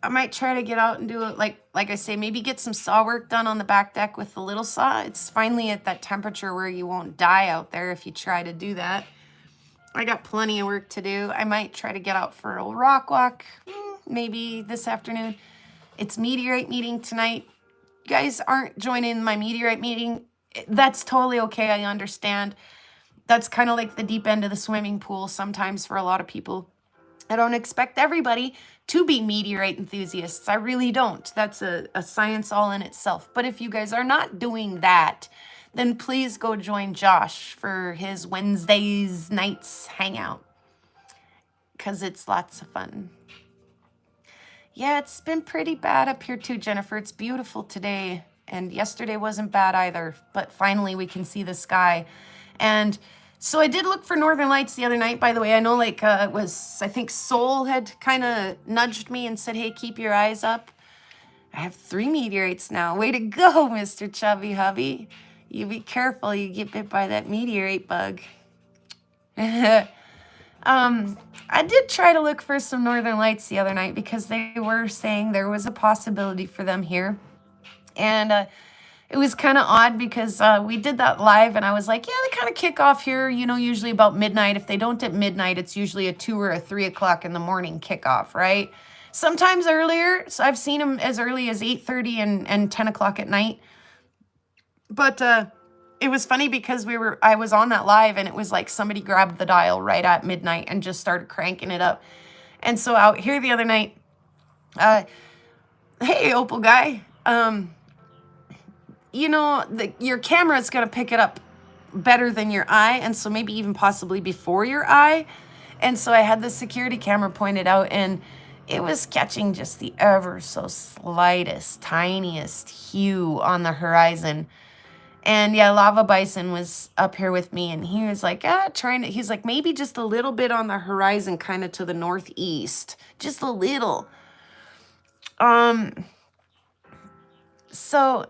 I might try to get out and do it, like I say, maybe get some saw work done on the back deck with the little saw. It's finally at that temperature where you won't die out there if you try to do that. I got plenty of work to do. I might try to get out for a rock walk, maybe this afternoon. It's meteorite meeting tonight. You guys aren't joining my meteorite meeting. That's totally okay, I understand. That's kind of like the deep end of the swimming pool sometimes for a lot of people. I don't expect everybody to be meteorite enthusiasts. I really don't. That's a science all in itself. But if you guys are not doing that, then please go join Josh for his Wednesdays nights hangout, because it's lots of fun. Yeah, it's been pretty bad up here too, Jennifer. It's beautiful today, and yesterday wasn't bad either, but finally we can see the sky. And so I did look for Northern Lights the other night, by the way. I know it was, I think Soul had kind of nudged me and said, hey, keep your eyes up. I have 3 meteorites now. Way to go, Mr. Chubby Hubby. You be careful, you get bit by that meteorite bug. I did try to look for some Northern Lights the other night because they were saying there was a possibility for them here. And it was kind of odd because we did that live and I was like, yeah, they kind of kick off here, usually about midnight. If they don't at midnight, it's usually a 2 or a 3 o'clock in the morning kickoff, right? Sometimes earlier. So I've seen them as early as 8:30 and 10 o'clock at night. But it was funny because I was on that live and it was like somebody grabbed the dial right at midnight and just started cranking it up. And so out here the other night, hey, Opal guy, your camera is going to pick it up better than your eye, and so maybe even possibly before your eye. And so I had the security camera pointed out, and it was catching just the ever so slightest, tiniest hue on the horizon. And yeah, Lava Bison was up here with me, and he was like, he's like, maybe just a little bit on the horizon, kind of to the northeast, just a little. So,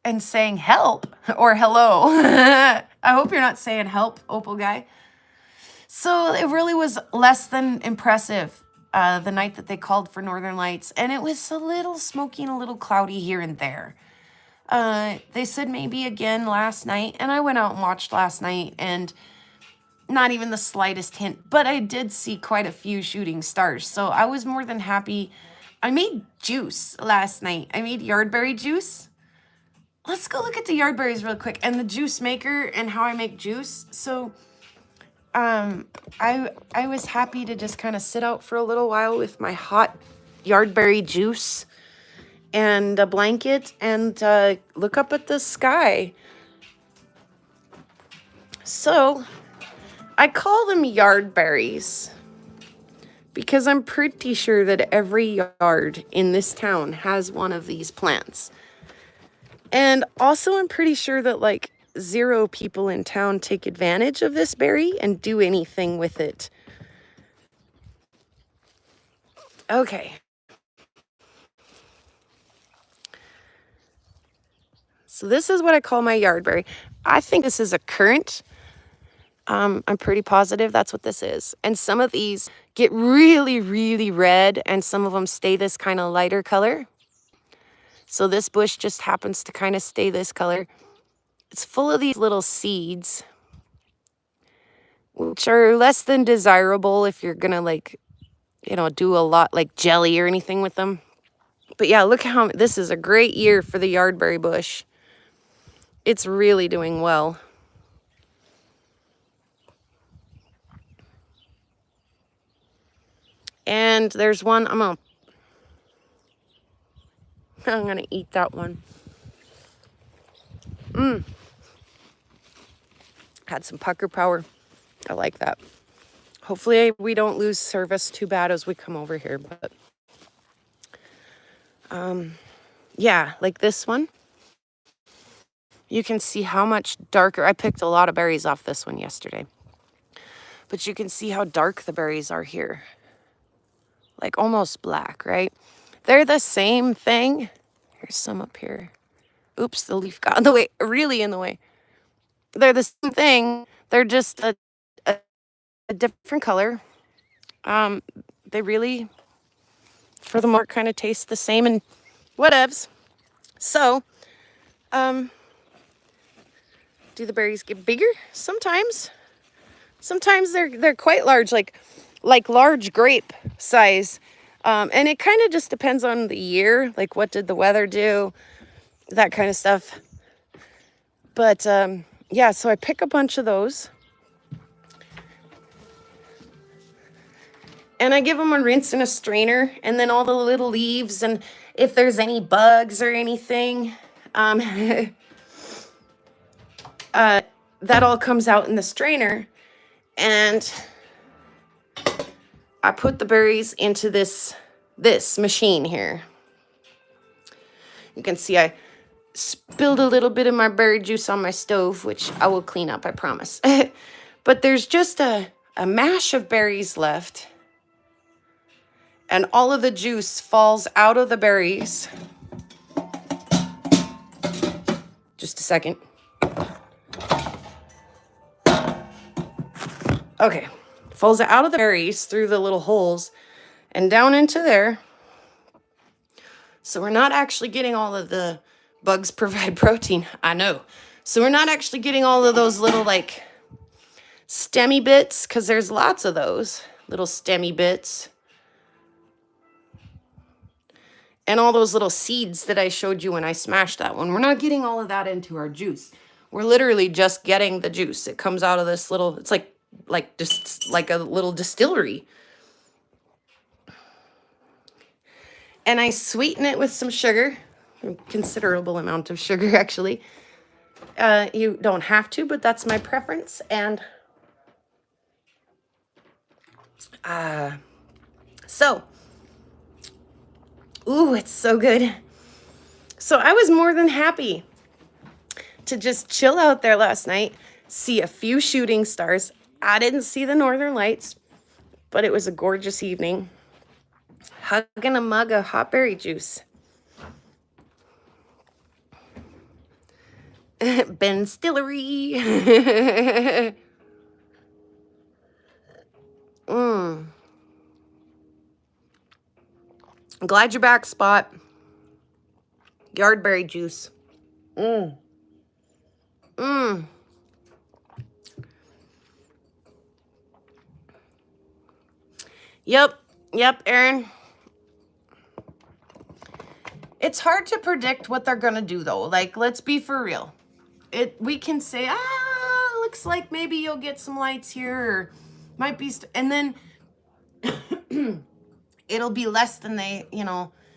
and saying help or hello. I hope you're not saying help, Opal guy. So it really was less than impressive the night that they called for Northern Lights, and it was a little smoky and a little cloudy here and there. They said maybe again last night, and I went out and watched last night, and not even the slightest hint, but I did see quite a few shooting stars, so I was more than happy. I made juice last night. I made yardberry juice. Let's go look at the yardberries real quick and the juice maker and how I make juice. So I was happy to just kind of sit out for a little while with my hot yardberry juice and a blanket and look up at the sky. So I call them yardberries because I'm pretty sure that every yard in this town has one of these plants. And also I'm pretty sure that like 0 people in town take advantage of this berry and do anything with it. Okay. So this is what I call my yardberry. I think this is a currant. I'm pretty positive that's what this is. And some of these get really, really red, and some of them stay this kind of lighter color. So this bush just happens to kind of stay this color. It's full of these little seeds, which are less than desirable if you're gonna like, you know, do a lot like jelly or anything with them. But yeah, look how, this is a great year for the yardberry bush. It's really doing well. And there's one, I'm gonna eat that one. Had some pucker power. I like that. Hopefully we don't lose service too bad as we come over here, but yeah, like this one. You can see how much darker. I picked a lot of berries off this one yesterday. But you can see how dark the berries are here. Like almost black, right? They're the same thing. Here's some up here. Oops, the leaf got in the way, really in the way. They're the same thing. They're just a different color. They really, for the more, kind of taste the same and whatevs. So, do the berries get bigger? Sometimes. Sometimes they're quite large, like large grape size. And it kind of just depends on the year, like what did the weather do, that kind of stuff. But yeah, so I pick a bunch of those. And I give them a rinse and a strainer, and then all the little leaves, and if there's any bugs or anything, that all comes out in the strainer. And I put the berries into this machine here. You can see I spilled a little bit of my berry juice on my stove, which I will clean up, I promise. But there's just a mash of berries left. And all of the juice falls out of the berries. Just a second. Okay, falls out of the berries through the little holes and down into there. So we're not actually getting all of the bugs provide protein. I know. So we're not actually getting all of those little like stemmy bits, because there's lots of those little stemmy bits. And all those little seeds that I showed you when I smashed that one. We're not getting all of that into our juice. We're literally just getting the juice. It comes out of this little, it's just like a little distillery. And I sweeten it with some sugar, a considerable amount of sugar actually. You don't have to, but that's my preference. And so, ooh, it's so good. So I was more than happy to just chill out there last night, see a few shooting stars. I didn't see the northern lights, but it was a gorgeous evening. Hugging a mug of hot berry juice. Ben Stillery. Glad you're back, Spot. Yardberry juice. Yep, Aaron. It's hard to predict what they're gonna do, though. Like, let's be for real. We can say, looks like maybe you'll get some lights here, or might be, and then it'll be less than they,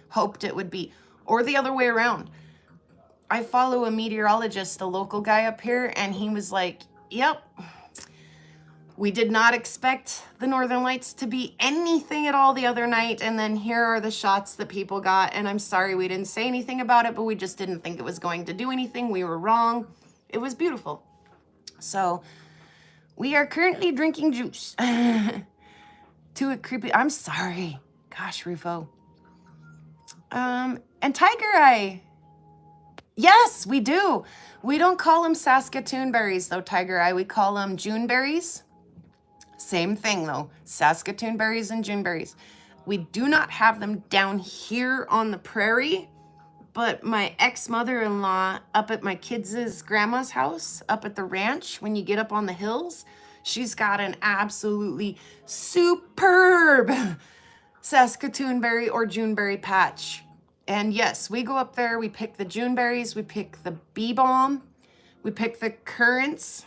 hoped it would be, or the other way around. I follow a meteorologist, a local guy up here, and he was like, yep, we did not expect the northern lights to be anything at all the other night, and then here are the shots that people got, and I'm sorry we didn't say anything about it, but we just didn't think it was going to do anything. We were wrong. It was beautiful. So we are currently drinking juice. To a creepy, I'm sorry. Gosh, Rufo. And Tiger Eye. Yes, we do. We don't call them Saskatoon berries, though, Tiger Eye. We call them June berries. Same thing, though. Saskatoon berries and June berries. We do not have them down here on the prairie, but my ex-mother-in-law up at my kids' grandma's house, up at the ranch, when you get up on the hills, she's got an absolutely superb Saskatoon berry or June berry patch. And yes, we go up there, we pick the June berries, we pick the bee balm, we pick the currants.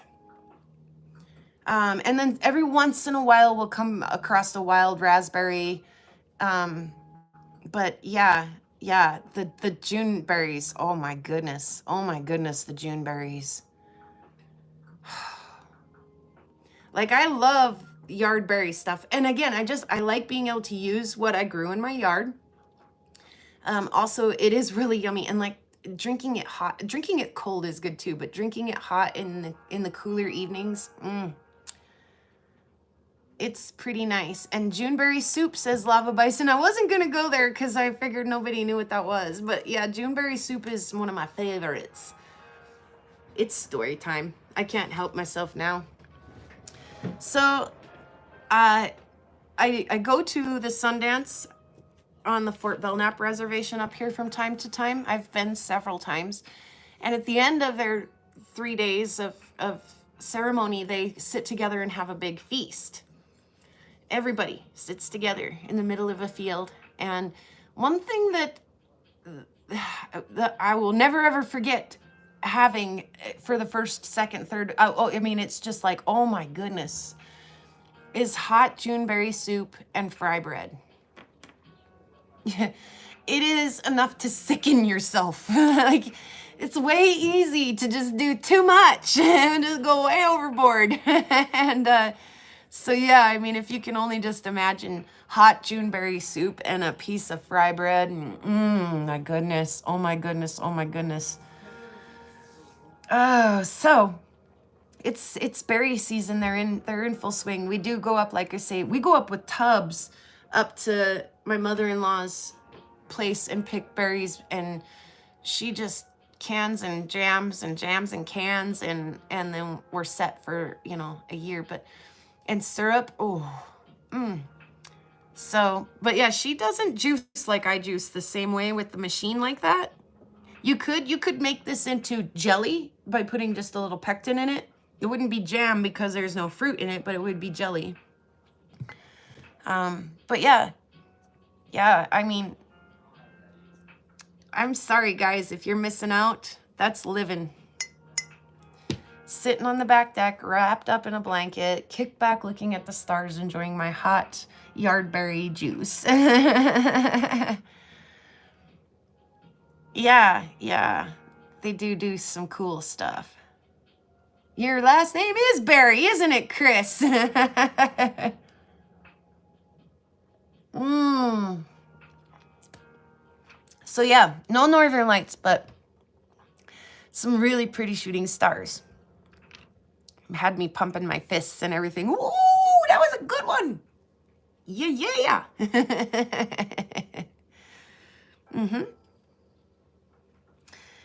And then every once in a while we'll come across a wild raspberry. But yeah, the June berries. Oh my goodness, the June berries. Like, I love yard berry stuff. And again, I like being able to use what I grew in my yard. Also, it is really yummy, and like drinking it hot, drinking it cold is good too, but drinking it hot in the cooler evenings, it's pretty nice. And Juneberry soup, says Lava Bison. I wasn't gonna go there because I figured nobody knew what that was, but yeah, Juneberry soup is one of my favorites. It's story time. I can't help myself now. So, I go to the Sundance on the Fort Belknap reservation up here from time to time. I've been several times. And at the end of their 3 days of ceremony, they sit together and have a big feast. Everybody sits together in the middle of a field. And one thing that I will never ever forget having for the first, second, third, it's just like, oh my goodness, is hot Juneberry soup and fry bread. It is enough to sicken yourself. Like, it's way easy to just do too much and just go way overboard. And so yeah, I mean, if you can only just imagine hot Juneberry soup and a piece of fry bread, and my goodness, oh my goodness, oh my goodness. Oh, so it's berry season. They're in full swing. We do go up, like I say, we go up with tubs up to my mother-in-law's place and pick berries, and she just cans and jams and cans, and then we're set for, a year. And syrup, so, but yeah, she doesn't juice like I juice the same way with the machine like that. You could make this into jelly by putting just a little pectin in it. It wouldn't be jam because there's no fruit in it, but it would be jelly. But yeah, I mean, I'm sorry guys if you're missing out. That's living. Sitting on the back deck, wrapped up in a blanket, kicked back looking at the stars, enjoying my hot yardberry juice. Yeah, they do some cool stuff. Your last name is Barry, isn't it, Chris? So yeah, no northern lights, but Some really pretty shooting stars. Had me pumping my fists and everything. Ooh, that was a good one. Yeah.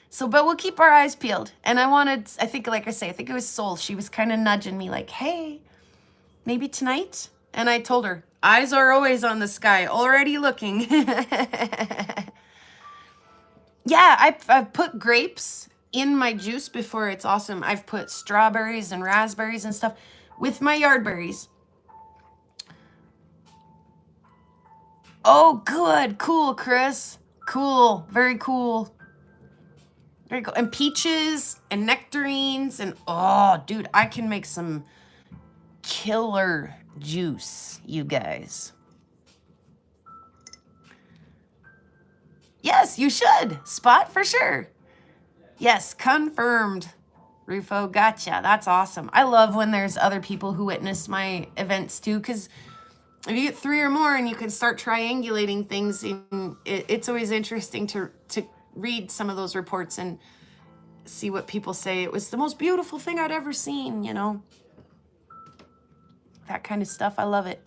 So, but we'll keep our eyes peeled. And I think, like I say, I think it was Soul. She was kind of nudging me like, hey, maybe tonight? And I told her, eyes are always on the sky, already looking. Yeah, I've put grapes in my juice before. It's awesome. I've put strawberries and raspberries and stuff with my yard berries. Oh, good. Cool, Chris. Cool. Very cool. Very cool. And peaches and nectarines. And oh, dude, I can make some killer juice, you guys. Yes, you should. Spot for sure. Yes, confirmed. Rufo, gotcha. That's awesome. I love when there's other people who witness my events too, because if you get 3 or more and you can start triangulating things, it's always interesting to read some of those reports and see what people say. It was the most beautiful thing I'd ever seen, you know? That kind of stuff. I love it.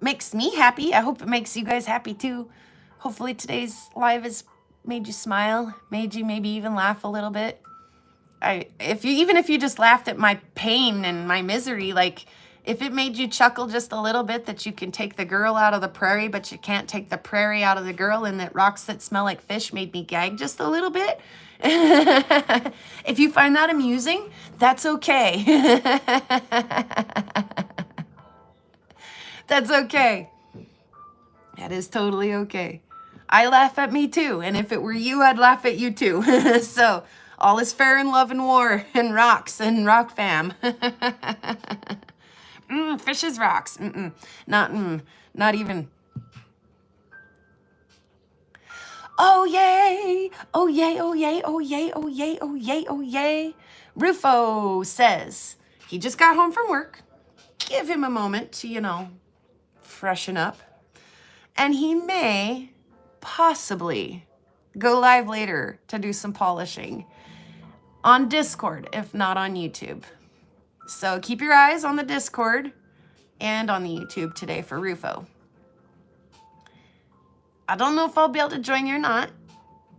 Makes me happy. I hope it makes you guys happy too. Hopefully today's live has made you smile, made you maybe even laugh a little bit. Even if you just laughed at my pain and my misery, like if it made you chuckle just a little bit that you can take the girl out of the prairie, but you can't take the prairie out of the girl, and that rocks that smell like fish made me gag just a little bit. If you find that amusing, that's okay. That's okay. That is totally okay. I laugh at me too, and if it were you, I'd laugh at you too. So all is fair in love and war and rocks and rock fam. Fishes rocks. Not even. Oh yay! Oh yay! Oh yay! Oh yay! Oh yay! Oh yay! Oh yay! Rufo says he just got home from work. Give him a moment to, freshen up. And he may possibly go live later to do some polishing on Discord, if not on YouTube. So keep your eyes on the Discord and on the YouTube today for Rufo. I don't know if I'll be able to join you or not.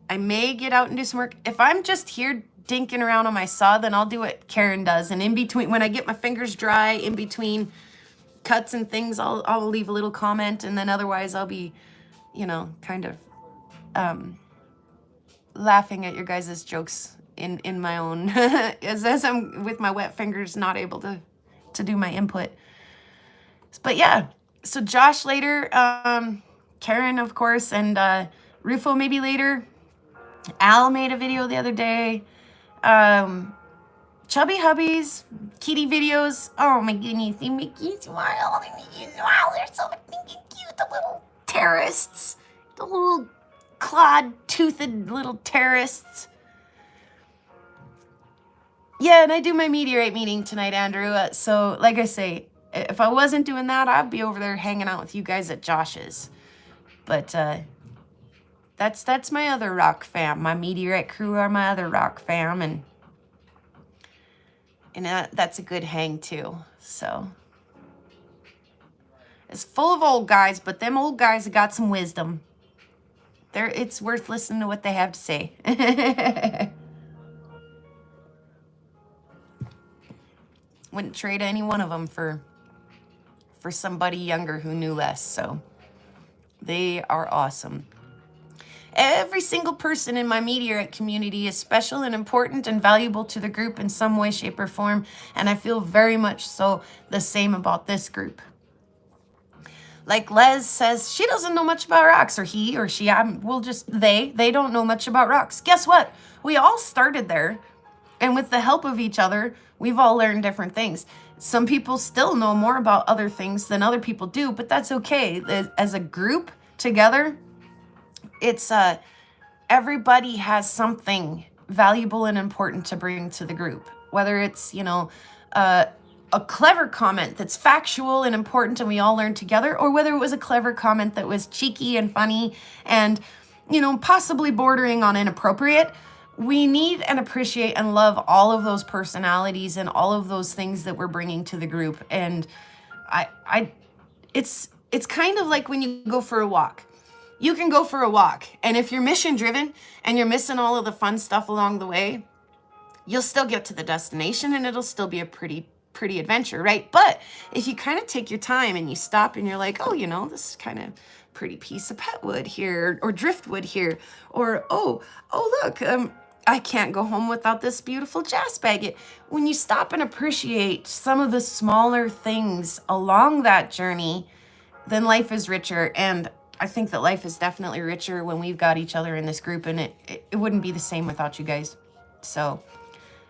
I may get out and do some work. If I'm just here dinking around on my saw, then I'll do what Karen does. And in between, when I get my fingers dry, in between cuts and things, I'll leave a little comment. And then otherwise I'll be, kind of laughing at your guys' jokes in my own, as I'm with my wet fingers, not able to do my input. But yeah, so Josh later, Karen, of course, and Rufo maybe later. Al made a video the other day. Chubby Hubbies, kitty videos. Oh my goodness, they make you smile. They make you smile. They're so stinking cute, the little terrorists. The little clawed-toothed little terrorists. Yeah, and I do my meteorite meeting tonight, Andrew. So, like I say, if I wasn't doing that, I'd be over there hanging out with you guys at Josh's. But that's my other rock fam. My meteorite crew are my other rock fam, and that's a good hang too. So it's full of old guys, but them old guys have got some wisdom. It's worth listening to what they have to say. Wouldn't trade any one of them for somebody younger who knew less. So they are awesome. Every single person in my meteorite community is special and important and valuable to the group in some way, shape, or form. And I feel very much so the same about this group. Like Les says, she doesn't know much about rocks, or he or she, they don't know much about rocks. Guess what? We all started there. And with the help of each other, we've all learned different things. Some people still know more about other things than other people do, but that's okay. As a group together, it's everybody has something valuable and important to bring to the group. Whether it's, a clever comment that's factual and important and we all learn together, or whether it was a clever comment that was cheeky and funny and you know, possibly bordering on inappropriate. We need and appreciate and love all of those personalities and all of those things that we're bringing to the group. And it's kind of like when you go for a walk. You can go for a walk, and if you're mission driven and you're missing all of the fun stuff along the way, you'll still get to the destination and it'll still be a pretty adventure, right? But if you kind of take your time and you stop and you're like, oh, you know, this is kind of pretty piece of petwood here, or driftwood here, or oh look, I can't go home without this beautiful jasp agate. When you stop and appreciate some of the smaller things along that journey, then life is richer. And I think that life is definitely richer when we've got each other in this group, and it wouldn't be the same without you guys. So,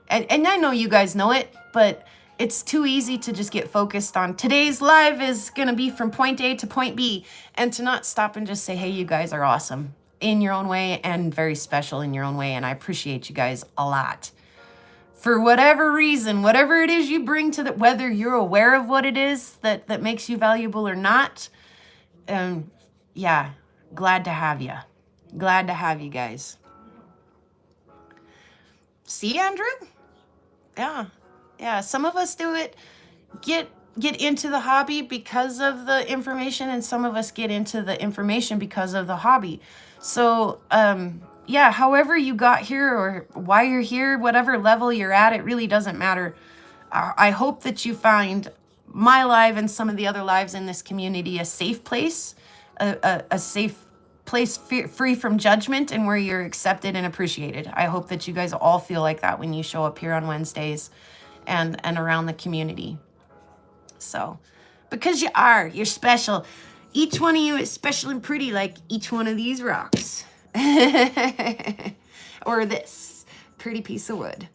and I know you guys know it, but it's too easy to just get focused on today's live is going to be from point A to point B, and to not stop and just say, hey, you guys are awesome in your own way and very special in your own way. And I appreciate you guys a lot. For whatever reason, whatever it is you bring to the, whether you're aware of what it is that makes you valuable or not, yeah, glad to have you. Glad to have you guys. See, Andrew? Yeah, some of us do it, get into the hobby because of the information, and some of us get into the information because of the hobby. So, yeah, however you got here or why you're here, whatever level you're at, it really doesn't matter. I hope that you find my live and some of the other lives in this community a safe place, a safe place free from judgment, and where you're accepted and appreciated. I hope that you guys all feel like that when you show up here on Wednesdays and around the community. So, because you're special. Each one of you is special and pretty, like each one of these rocks. Or this pretty piece of wood.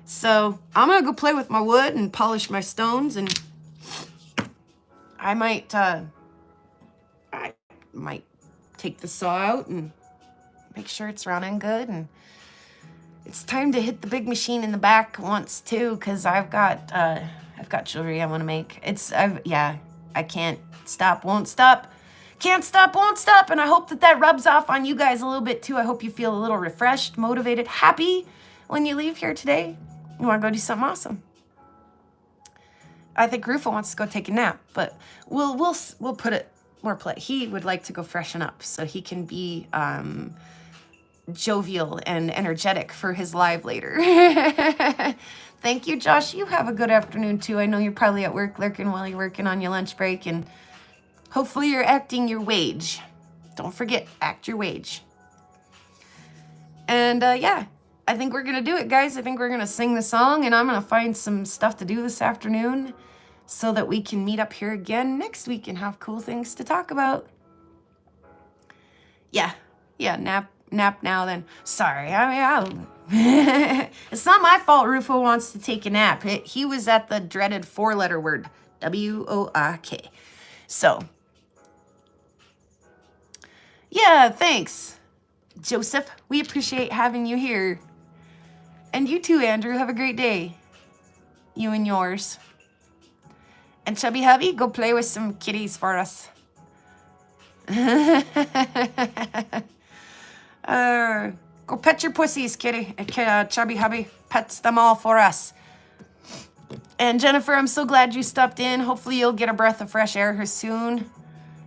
So I'm gonna go play with my wood and polish my stones, and I might take the saw out and make sure it's running good. And it's time to hit the big machine in the back once too, because I've got jewelry I want to make. I can't stop, won't stop. Can't stop, won't stop. And I hope that rubs off on you guys a little bit too. I hope you feel a little refreshed, motivated, happy when you leave here today. You want to go do something awesome. I think Rufo wants to go take a nap, but we'll put it more play. He would like to go freshen up so he can be jovial and energetic for his live later. Thank you, Josh. You have a good afternoon too. I know you're probably at work lurking while you're working on your lunch break, and hopefully you're acting your wage. Don't forget, act your wage. And yeah, I think we're gonna do it, guys. I think we're gonna sing the song, and I'm gonna find some stuff to do this afternoon so that we can meet up here again next week and have cool things to talk about. Yeah, nap now then. Sorry, it's not my fault Rufo wants to take a nap. He was at the dreaded 4-letter word, W-O-R-K. So, yeah, thanks, Joseph. We appreciate having you here. And you too, Andrew. Have a great day. You and yours. And Chubby Hubby, go play with some kitties for us. Go pet your pussies, kitty. Chubby Hubby pets them all for us. And Jennifer, I'm so glad you stopped in. Hopefully you'll get a breath of fresh air here soon,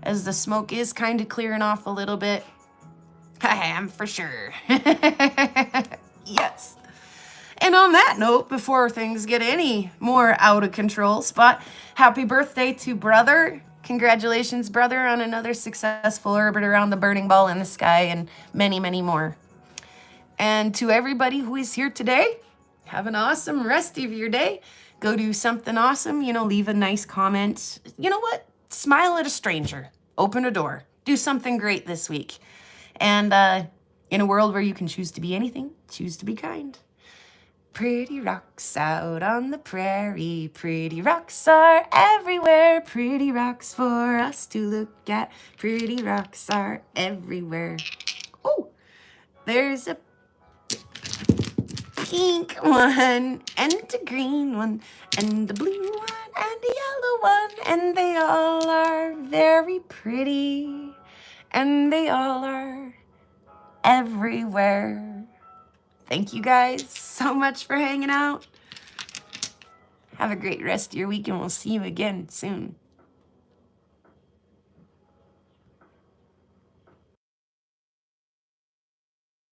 as the smoke is kind of clearing off a little bit. I am, for sure. Yes. And on that note, before things get any more out of control, Spot, happy birthday to brother. Congratulations, brother, on another successful orbit around the burning ball in the sky, and many, many more. And to everybody who is here today, have an awesome rest of your day. Go do something awesome. Leave a nice comment. You know what? Smile at a stranger. Open a door. Do something great this week. And in a world where you can choose to be anything, choose to be kind. Pretty rocks out on the prairie. Pretty rocks are everywhere. Pretty rocks for us to look at. Pretty rocks are everywhere. Oh, there's a pink one, and a green one, and a blue one, and a yellow one, and they all are very pretty, and they all are everywhere. Thank you guys so much for hanging out. Have a great rest of your week, and we'll see you again soon.